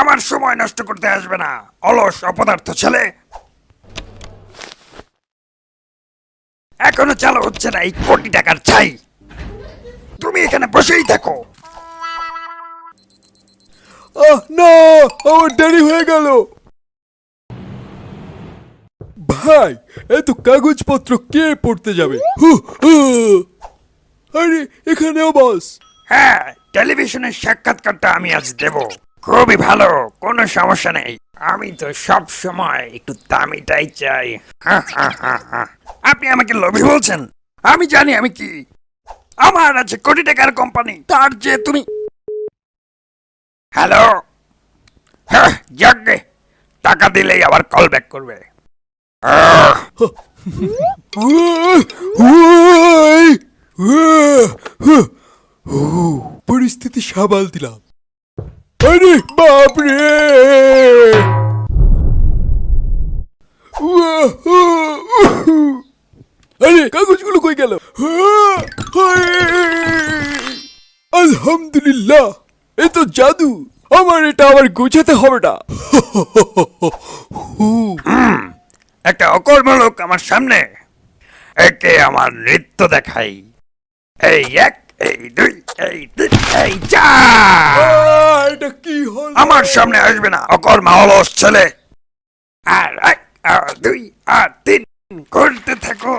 আমার সময় নষ্ট করতে আসবে না, অলস অপদার্থ ছেলে। এখনো চালু হচ্ছে না এই কোটি টাকার ছাই। তুমি এখানে বসেই থাকো। না, আমার দেরি হয়ে গেল। ভাই, এত কাগজপত্র কে পড়তে যাবে? আরে এখানেও বস। হ্যাঁ, টেলিভিশনের সাক্ষাৎকারটা আমি আজ দেব। খুবই ভালো, কোনো সমস্যা নেই। আমি তো সব সময় একটু দামিটাই চাই। আপনি আমাকে লোভী বলছেন? আমি জানি আমি কি। আমার আছে কোটি টাকার কোম্পানি, তার যে তুমি। হ্যালো, হ্যাঁ যাকে টাকা দিলেই আবার কল ব্যাক করবে। পরিস্থিতি সামাল দিলাম। আরে বাপরে, আরে কাগজগুলো কই গেল? আলহামদুলিল্লাহ, এ তো জাদু। আমার এটা আবার গোছাতে হবে না। একটা অকর্ম লোক আমার সামনে, একে আমার নৃত্য দেখাই। এই এক, এই দুই, এই তিন, এই চার। এটা কি হল? আমার সামনে আসবে না অকর্মা অলস ছেলে। আর এক, আর দুই, আর তিন করতে থাকো।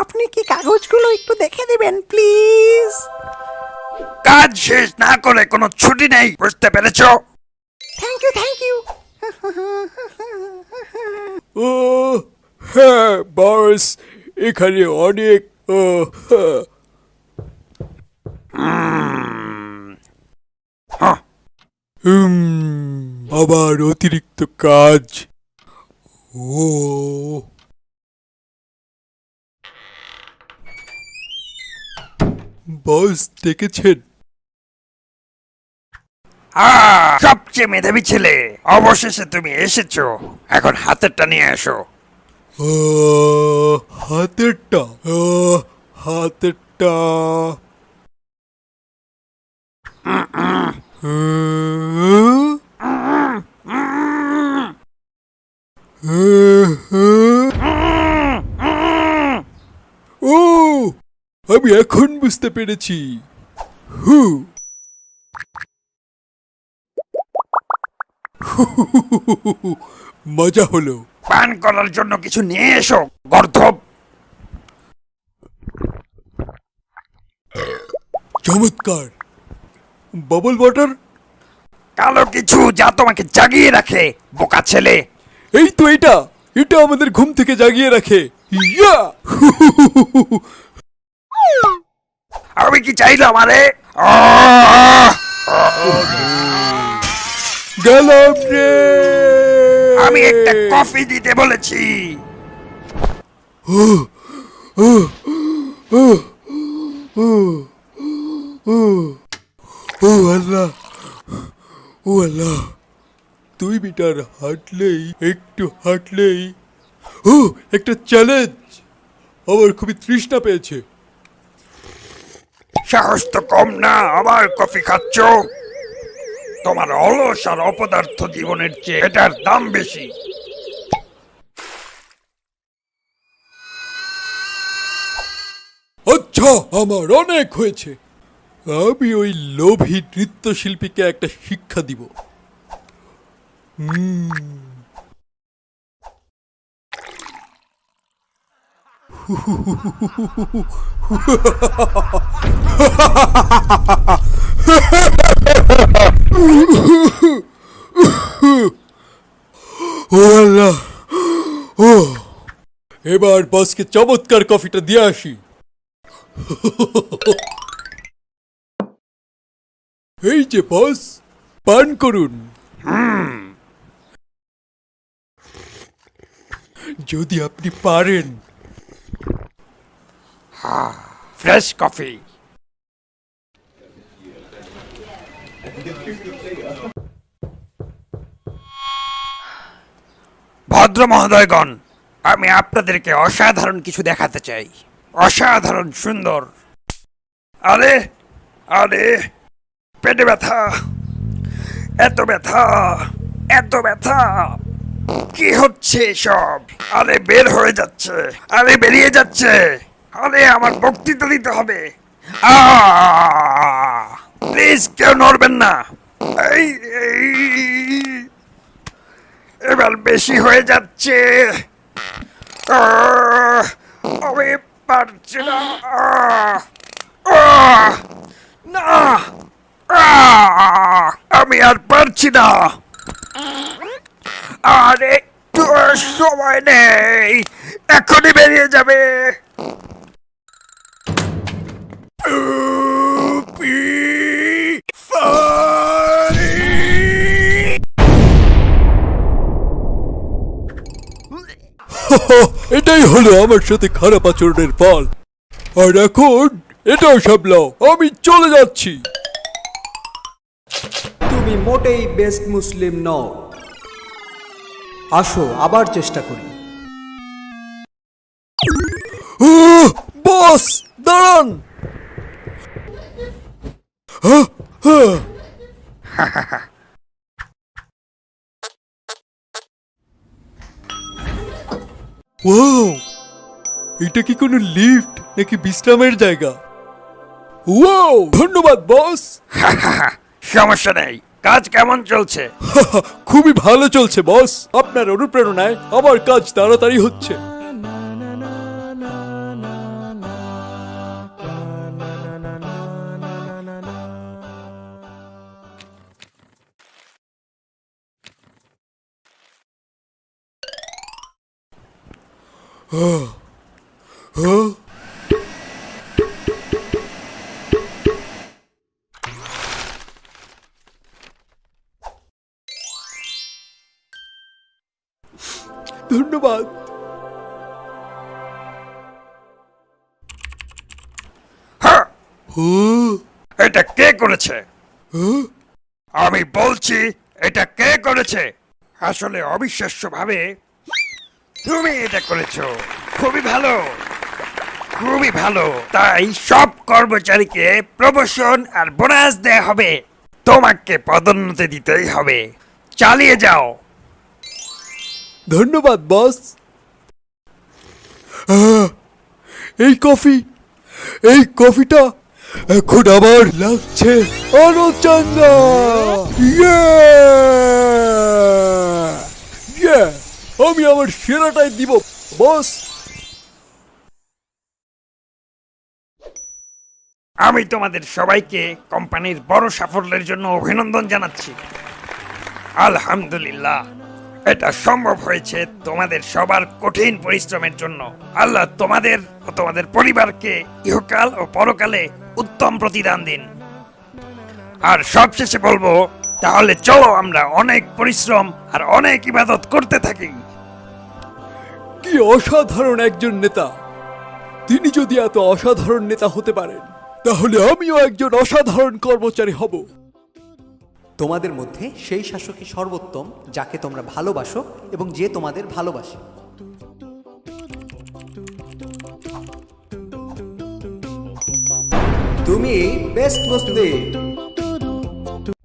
আপনি কি কাগজগুলো একটু দেখে দিবেন প্লিজ? কাজ শেষ না করে কোনো ছুটি নেই, বুঝতে পেরেছো? Thank you, thank you. ও হ্যাঁ বস, এখানে অনেক আবার অতিরিক্ত কাজ। ও বস দেখেছেন? সবচেয়ে মেধাবী ছেলে, অবশেষে তুমি এসেছো। এখন হাতেরটা নিয়ে এসো। হাতেরটা, হাতেরটা। ও, আমি এখন বুঝতে পেরেছি। মজা হলো। পান করার জন্য কিছু নিয়ে এসো, গর্ধব। চমৎকার। Bubble water? কালো কিছু যা তোমাকে জাগিয়ে রাখে, বোকা ছেলে। এই তো এটা, এটা আমাদের ঘুম থেকে জাগিয়ে রাখে। ইয়া! আমি কি চাইলাম? আরে গেলাম রে। আমি একটা কফি দিতে বলেছি। ও আল্লাহ, ও আল্লাহ, 2 মিটার হাঁটলেই, একটু হাঁটলেই। ও, একটা চ্যালেঞ্জ। আমার খুবই তৃষ্ণা পেয়েছে। সাহস তো কম না, আবার কফি খাচ্ছ। তোমার অলস আর অপদার্থ জীবনের চেয়ে এটার দাম বেশি। যা, আমার অনেক হয়েছে। আমি ওই লোভী নৃত্যশিল্পীকে একটা শিক্ষা দিব। ও আল্লাহ, ও এবার বসকে চমৎকার কফিটা দিয়ে আসি। এই যে বস, পান করুন। যদি আপনি পারেন। Fresh coffee. ভদ্র মহোদয়গণ, আমি আপনাদেরকে অসাধারণ কিছু দেখাতে চাই। অসাধারণ সুন্দর। আরে আরে, পেটে ব্যথা, এত ব্যথা, এত ব্যথা, কি হচ্ছে সব? আরে বের হয়ে যাচ্ছে, আরে বেরিয়ে যাচ্ছে, আরে আমার বক্তৃতা দিতে হবে। প্লিজ কেউ নড়বেন না। এই এবার বেশি হয়ে যাচ্ছে। আমি পারছি না। না, আমি আর পারছি না। আর একটু সময় নেই, এখনই বেরিয়ে যাবে। এটাই হলো আমার সাথে খারাপ আচরণের ফল। আর এখন এটাও সামলাও, আমি চলে যাচ্ছি। তুমি মোটেই বেস্ট মুসলিম নও। আসো আবার চেষ্টা করি। বস দাঁড়ান। ওয়াও, এটা কি কোনো লিফট নাকি বিশ্রামের জায়গা? ওয়াও, ধন্যবাদ বস। সমস্যা নেই। কাজ কেমন চলছে? খুবই ভালো চলছে বস। আপনার অনুপ্রেরণায় আমার কাজ তাড়াতাড়ি হচ্ছে। ধন্যবাদ। এটা কে করেছে? আমি বলছি, এটা কে করেছে? আসলে অবিশ্বাস্য ভাবে তুমি এটা করেছো। খুবই ভালো, খুবই ভালো। তাই সব কর্মচারীকে প্রমোশন আর বোনাস দেয়া হবে। তোমাকে পদোন্নতি দিতেই হবে। চালিয়ে যাও। ধন্যবাদ বস। এই কফিটা এখন আমার লাগছে আরো চাঙ্গা। আমি আমার সেরাটাই দিব বস। আমি তোমাদের সবাইকে কোম্পানির বড় সাফল্যের জন্য অভিনন্দন জানাচ্ছি। আলহামদুলিল্লাহ, এটা সম্ভব হয়েছে তোমাদের সবার কঠিন পরিশ্রমের জন্য। আল্লাহ তোমাদের ও তোমাদের পরিবারকে ইহকাল ও পরকালে উত্তম প্রতিদান দিন। আর সবশেষে বলবো, তাহলে চলো আমরা অনেক পরিশ্রম আর অনেক ইবাদত করতে থাকি। কি অসাধারণ একজন নেতা! তিনি যদি এত অসাধারণ নেতা হতে পারেন, তাহলে আমিও একজন অসাধারণ কর্মচারী হব। তোমাদের মধ্যে সেই শাসকই সর্বোত্তম, যাকে তোমরা ভালোবাসো এবং যে তোমাদের ভালোবাসে। তুমি best Muslim.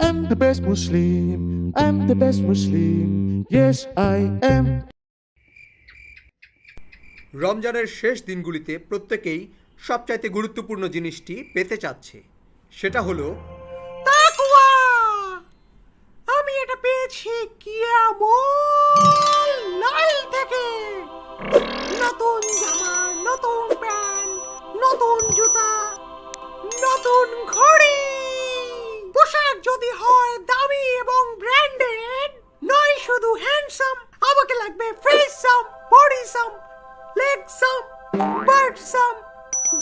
I'm the best Muslim. I'm the best Muslim. Yes, I am. রমজানের শেষ দিনগুলিতে প্রত্যেকেই সবচাইতে গুরুত্বপূর্ণ জিনিসটি পেতে চাচ্ছে, সেটা হলো আমি এটা পেয়েছি কিয়ামুল লাইল থেকে। নতুন জামা, নতুন প্যান্ট, নতুন জুতা, নতুন ঘড়ি। পোশাক যদি হয় দামি এবং ব্র্যান্ডেড, নয় শুধু হ্যান্ডসাম, আমাকে লাগবে ফেসসাম, বডিসাম, লেগসাম, বার্ডসাম,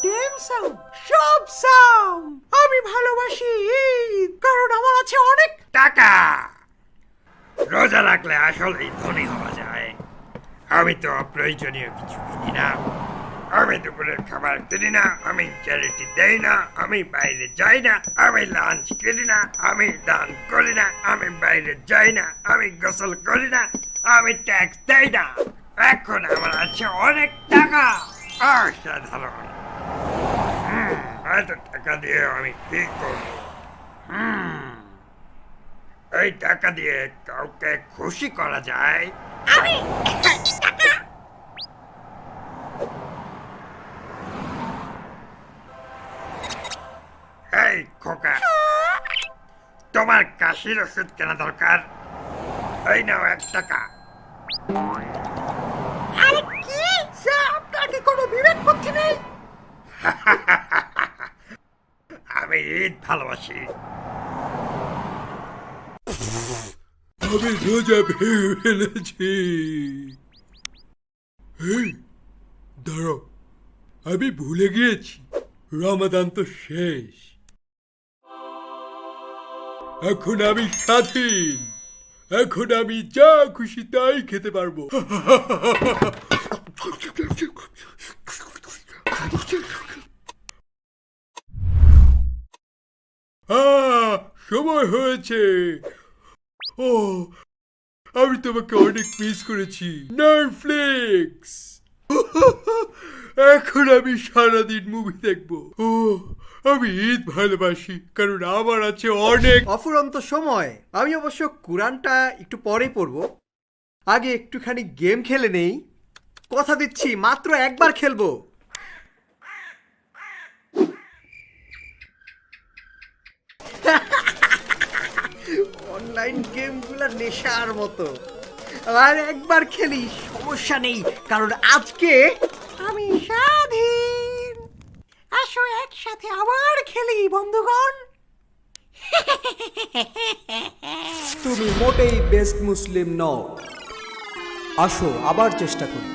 ডেমসাম, সবসাম। আমি ভালোবাসি ঈদ, কারণ আমার আছে অনেক টাকা। রোজা রাখলে আসলেই ধনী হওয়া যায়। আমি তো অপ্রয়োজনীয় কিছু কিনি না, আমি দুপুরের খাবার কিনি না, আমি চ্যারিটি দেই না, আমি বাইরে যাই না, আমি লাঞ্চ কিনি না, আমি দান করি না, আমি বাইরে যাই না, আমি গোসল করি না, আমি ট্যাক্স দেই না। এখন আমার আছে অনেক টাকা, অসাধারণ। এত টাকা দিয়ে আমি কি করব? এই টাকা দিয়ে কাউকে খুশি করা যায়? এই খোকা, তোমার কাশির ওষুধ কেনা দরকার, এই নাও 1 টাকা। আরে কি আপনার কি কোনো বিবেক বুদ্ধি নেই? আমি ঈদ ভালোবাসি। আমি রোজা ভেঙে ফেলেছি। এই দাঁড়াও, আমি ভুলে গিয়েছি, রমাদান তো শেষ। এখন আমি স্বাধীন, এখন আমি যা খুশি তাই খেতে পারবো। সময় হয়েছে। ও, আমি তোমাকে অনেক মিস করেছি নেটফ্লিক্স। এখন আমি সারাদিন মুভি দেখবো। ও, আমি ঈদ ভালোবাসি, কারণ আমার আছে অনেক অফুরন্ত সময়। আমি অবশ্য কুরআনটা একটু পরেই পড়বো, আগে একটুখানি গেম খেলে নেই। কথা দিচ্ছি মাত্র একবার খেলবো। অনলাইন গেমগুলো নেশার মতো, আর একবার খেলি সমস্যা নেই, কারণ আজকে আমি স্বাধীন। আসো একসাথে আবার খেলি বন্ধুগণ। তুমি মোটেই বেস্ট মুসলিম নও, আসো আবার চেষ্টা করি।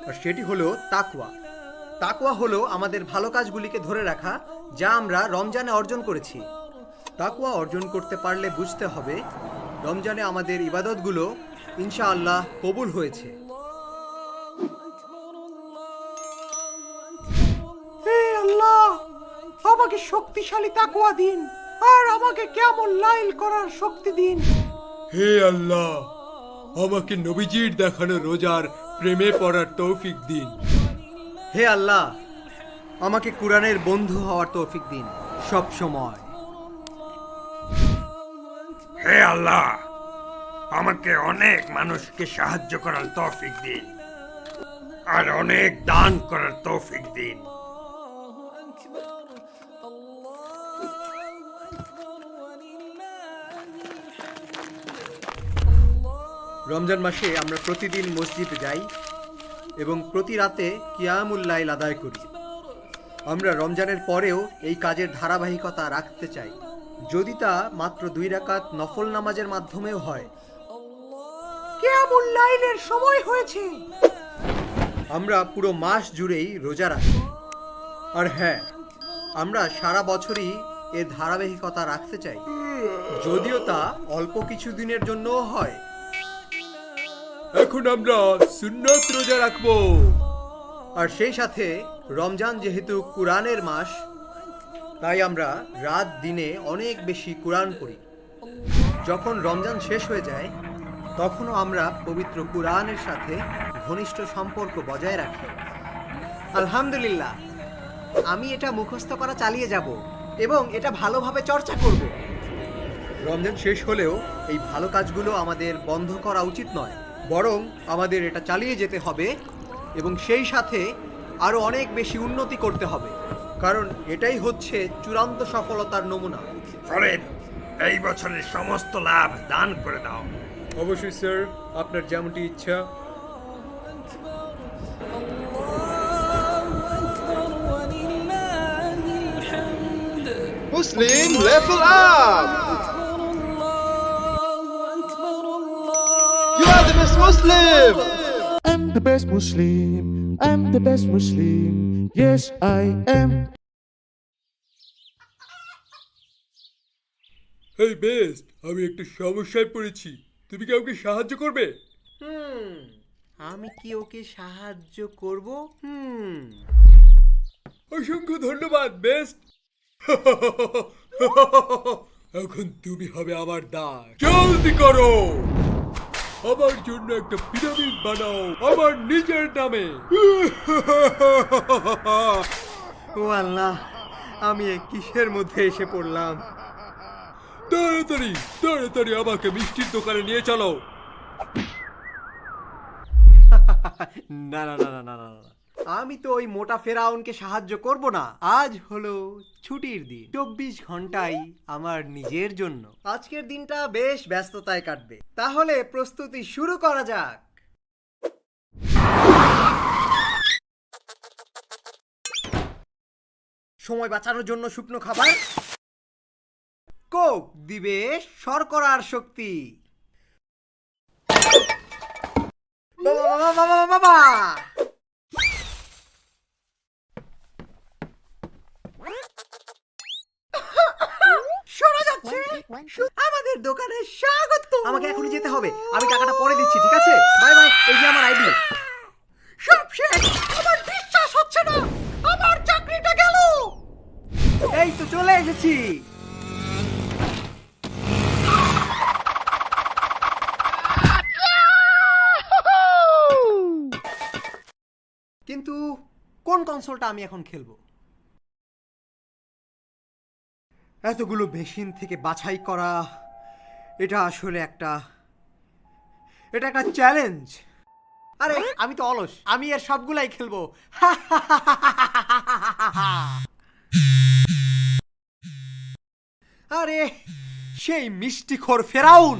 আর সেটি হলো তাকওয়া। তাকওয়া হলো আমাদের ভালো কাজগুলিকে ধরে রাখা, যা আমরা রমজানে অর্জন করেছি। তাকওয়া অর্জন করতে পারলে বুঝতে হবে রমজানে আমাদের ইবাদতগুলো ইনশাআল্লাহ কবুল হয়েছে। হে আল্লাহ, আমাকে শক্তিশালী তাকওয়া দিন, আর আমাকে কিয়ামুল লাইল করার শক্তি দিন। হে আল্লাহ, আমাকে নবীজির দেখানো রোজার প্রেমে পড়ার তৌফিক দিন। হে আল্লাহ, আমাকে কুরআনের বন্ধু হওয়ার তৌফিক দিন সব সময়। হে আল্লাহ, আমাকে অনেক মানুষকে সাহায্য করার তৌফিক দিন, আর অনেক দান করার তৌফিক দিন। রমজান মাসে আমরা প্রতিদিন মসজিদে যাই এবং প্রতি রাতে কিয়ামুল লাইল আদায় করি। আমরা রমজানের পরেও এই কাজের ধারাবাহিকতা রাখতে চাই, যদি তা মাত্র 2 রাকাত নফল নামাজের মাধ্যমেও হয়। কিয়ামুল লাইলের সময় হয়েছে। আমরা পুরো মাস জুড়েই রোজা রাখি, আর হ্যাঁ, আমরা সারা বছরই এর ধারাবাহিকতা রাখতে চাই, যদিও তা অল্প কিছু দিনের জন্যও হয়। এখন আমরা সুন্নত রোজা রাখবো। আর সেই সাথে রমজান যেহেতু কুরআনের মাস, তাই আমরা রাত দিনে অনেক বেশি কুরআন পড়ি। যখন রমজান শেষ হয়ে যায়, তখনও আমরা পবিত্র কুরআনের সাথে ঘনিষ্ঠ সম্পর্ক বজায় রাখি। আলহামদুলিল্লাহ, আমি এটা মুখস্থ করা চালিয়ে যাব এবং এটা ভালোভাবে চর্চা করব। রমজান শেষ হলেও এই ভালো কাজগুলো আমাদের বন্ধ করা উচিত নয়, বরং আমাদের এটা চালিয়ে যেতে হবে এবং সেই সাথে আরও অনেক বেশি উন্নতি করতে হবে, কারণ এটাই হচ্ছে চূড়ান্ত সফলতার নমুনা। ফরিদ, এই বছরের সমস্ত লাভ দান করে দাও। অবশ্যই স্যার, আপনার যেমনটি ইচ্ছা। Muslim level up! You are the best Muslim! I'm the best Muslim. I'm the best Muslim. Yes, I am. এই বেস্ট, আমি একটু সমস্যায় পড়েছি, তুমি কি আমাকে সাহায্য করবে? আমি কি ওকে সাহায্য করব? অসংখ্য ধন্যবাদ বেস্ট। এখন তুমি হবে আমার দাস, জলদি করো। আমার জন্য একটা পিরামিড বানাও আমার নিজের নামে। ও আল্লাহ, আমি এ কিসের মধ্যে এসে পড়লাম? তাড়াতাড়ি তাড়াতাড়ি আমাকে মিষ্টির দোকানে নিয়ে চলো। না না না না না না না, আমি তো ওই মোটা ফেরাউনকে সাহায্য করব না। আজ হলো ছুটির দিন, 24 ঘন্টাই আমার নিজের জন্য। আজকের দিনটা বেশ ব্যস্ততায় কাটবে, তাহলে প্রস্তুতি শুরু করা যাক। সময় বাঁচানোর জন্য শুকনো খাবার, কোক দিবে শর্করার শক্তি। বাবা বাবা বাবা বাবা, শোনা যাচ্ছে আমাদের দোকানে স্বাগত। আমাকে এখনই যেতে হবে, আমি টাকাটা পরে দিচ্ছি, ঠিক আছে? Bye bye. এই যে আমার আইডি। সব শেষ, আমার বিশ্বাস হচ্ছে না, আমার চাকরিটা গেল। এই তো চলে এসেছি। কিন্তু কোন কনসোলটা আমি এখন খেলবো? এতগুলো মেশিন থেকে বাছাই করা, এটা আসলে একটা চ্যালেঞ্জ। আরে আমি তো অলস, আমি এর সবগুলাই খেলবো। আরে সেই মিষ্টিখোর ফেরাউন,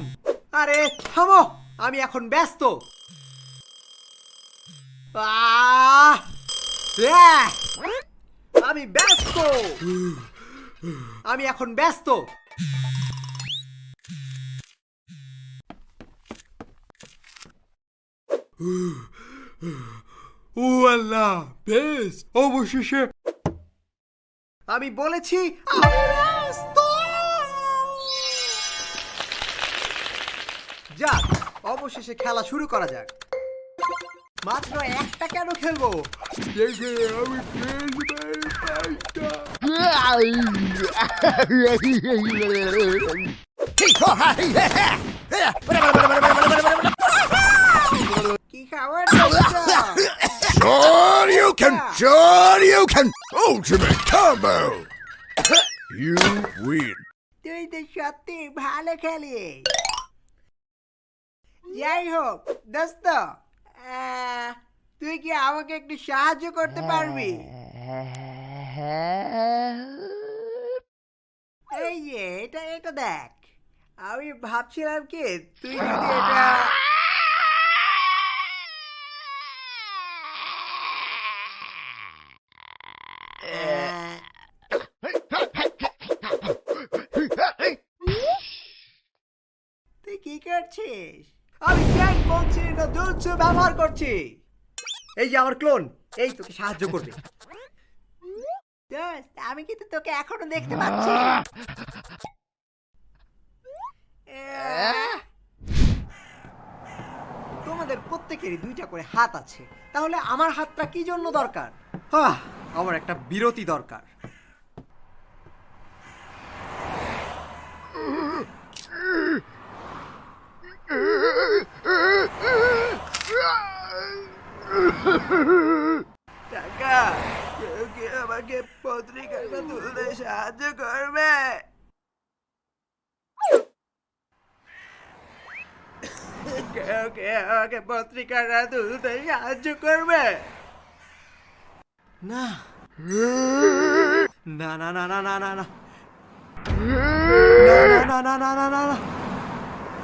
আরে থামো, আমি এখন ব্যস্ত। আমি ব্যস্ত, আমি এখন ব্যস্ত। ও আল্লাহ, বেশ অবশেষে। আমি বলেছি আমি ব্যস্ত। যাক, অবশেষে খেলা শুরু করা যাক। মাত্র একটা কেন খেলবো? কি খাবার? Sure you can! Ultimate combo! You win! তুই তো সত্যি ভালো খেলিস। যাই হোক দোস্ত, তুই কি আমাকে একটু সাহায্য করতে পারবি? এই যে এটা দেখ, আমি ভাবছিলাম কি তুই যদি এটা তুই কি করছিস? আমি ট্যাঙ্ক বলছি না, দুধ ব্যবহার করছি। এই যে আমার ক্লোন, এই তোকে সাহায্য করবে। আমি কিন্তু তোকে এখনো দেখতে পাচ্ছি। তোমাদের প্রত্যেকেরই 2টা করে হাত আছে, তাহলে আমার হাতটা কি জন্য দরকার? আমার একটা বিরতি দরকার। টাকা, কেউ কি আমাকে পত্রিকাটা তুলতে সাহায্য করবে? কেউ কে আমাকে পত্রিকাটা তুলতে সাহায্য করবে? না না না না না না না না না না না না না না না,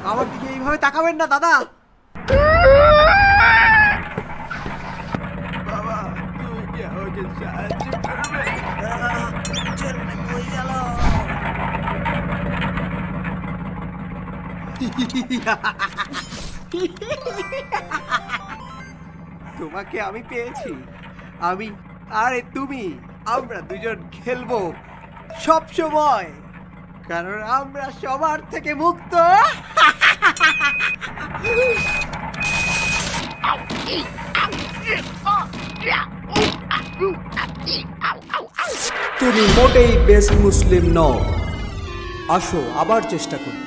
আমার দিকে এইভাবে তাকাবেন না দাদা। বাবা, তুমি কি আমাকে সাহায্য করবে? ছেলেটা কই গেল? তোমাকে আমি পেয়েছি। আমি আরে তুমি, আমরা দুজন খেলবো সব সময়, কারণ আমরা সবার থেকে মুক্ত। তুমি মোটেই বেস্ট মুসলিম নও। আসো আবার চেষ্টা করি।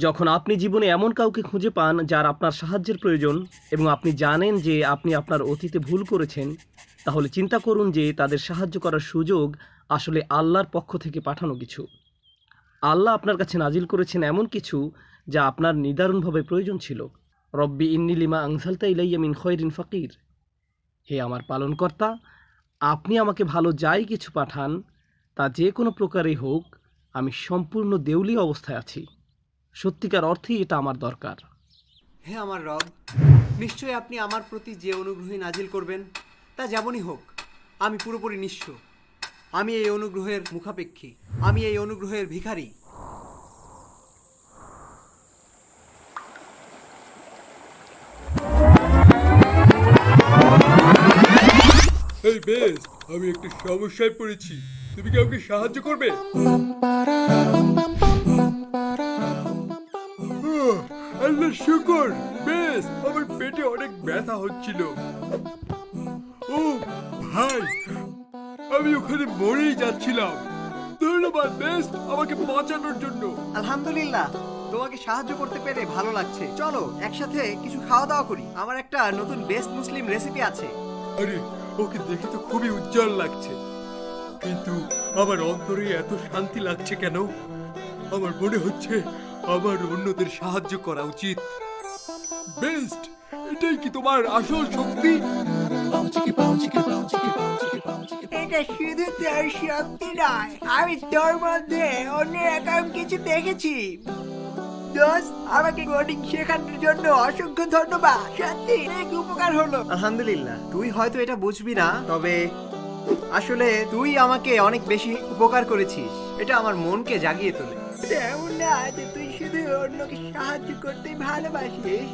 যখন আপনি জীবনে এমন কাউকে খুঁজে পান যার আপনার সাহায্যের প্রয়োজন এবং আপনি জানেন যে আপনি আপনার অতীতে ভুল করেছেন, তাহলে চিন্তা করুন যে তাদের সাহায্য করার সুযোগ আসলে আল্লাহর পক্ষ থেকে পাঠানো কিছু। আল্লাহ আপনার কাছে নাজিল করেছেন এমন কিছু যা আপনার নিদারুণভাবে প্রয়োজন ছিল। রব্বি ইন্নি লিমা আনজালতা ইলাইয়া মিন খয়রিন ফাকির। হে আমার পালনকর্তা, আপনি আমাকে ভালো যাই কিছু পাঠান, তা যে কোনো প্রকারেই হোক, আমি সম্পূর্ণ দেউলি অবস্থায় আছি। সত্যিকার অর্থেই এটা আমার দরকার। হে আমার রব, নিশ্চয়ই আপনি আমার প্রতি যে অনুগ্রহই নাজিল করবেন তা যেমনই হোক, আমি পুরোপুরি নিঃস্ব। আমি এই অনুগ্রহের মুখাপেক্ষী, আমি এই অনুগ্রহের ভিখারি। এই বেশ, আমি একটু সমস্যায় পড়েছি, তুমি কি আমাকে সাহায্য করবে? আল্লাহ শুকর, বেশ, আমার পেটে অনেক ব্যথা হচ্ছিল। ও ভাই, আমি ওখানে মরেই যাচ্ছিলাম। ধন্যবাদ বেশ আমাকে বাঁচানোর জন্য। আলহামদুলিল্লাহ, তোমাকে সাহায্য করতে পেরে ভালো লাগছে। চলো একসাথে কিছু খাওয়া দাওয়া করি। আমার একটা নতুন বেস্ট মুসলিম রেসিপি আছে। আরে, ওকে দেখে তো খুবই উজ্জ্বল লাগছে, কিন্তু আমার অন্তরে এত শান্তি লাগছে কেন? আমার মনে হচ্ছে আমার অন্যদের সাহায্য করা উচিত। বেস্ট, এটাই কি তোমার আসল শক্তি? এটা শুধু তোর শক্তি নয়, আমি তোর মধ্যে অন্য রকম কিছু দেখেছি। দোস্ত, আমাকে কোডিং শেখানোর জন্য অসংখ্য ধন্যবাদ। সত্যি অনেক উপকার হলো। আলহামদুলিল্লাহ, তুই হয়তো এটা বুঝবি না, তবে আসলে তুই আমাকে অনেক বেশি উপকার করেছিস। এটা আমার মনকে জাগিয়ে তোলে। এমন না যে তুই শুধু অন্যকে সাহায্য করতে ভালোবাসিস,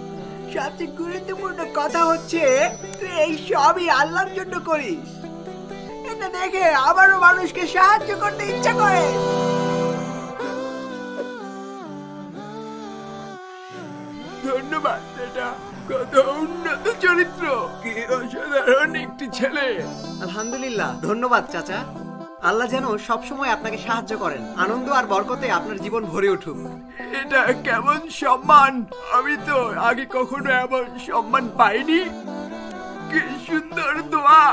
সবচেয়ে গুরুত্বপূর্ণ কথা হচ্ছে তুই এই সবই আল্লাহর জন্য করিস। এটা দেখে আবারও মানুষকে সাহায্য করতে ইচ্ছা করে। ধন্যবাদ, এটা কত উন্নত চরিত্র, কি অসাধারণ একটি ছেলে। আলহামদুলিল্লাহ, ধন্যবাদ চাচা। আল্লাহ যেন সবসময় আপনাকে সাহায্য করেন। আনন্দ আর বরকতে আপনার জীবন ভরে উঠুক। এটা কেমন সম্মান! আমি তো আগে কখনো এমন সম্মান পাইনি। কি সুন্দর দোয়া!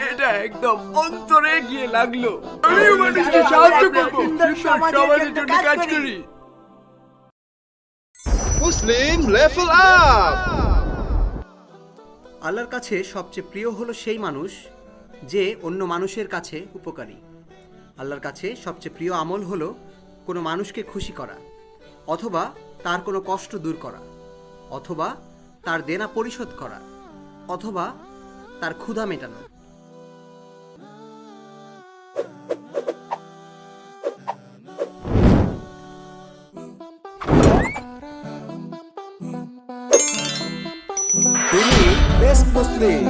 এটা একদম অন্তরে গিয়ে লাগলো। আমি মানুষকে সাহায্য করব, সমাজের জন্য কাজ করি। Muslim level up! আল্লাহর কাছে সবচেয়ে প্রিয় হলো সেই মানুষ যে অন্য মানুষের কাছে উপকারী। আল্লাহর কাছে সবচেয়ে প্রিয় আমল হলো কোনো মানুষকে খুশি করা, অথবা তার কোনো কষ্ট দূর করা, অথবা তার দেনা পরিশোধ করা, অথবা তার ক্ষুধা মেটানো। তুমি বেস্ট মুসলিম।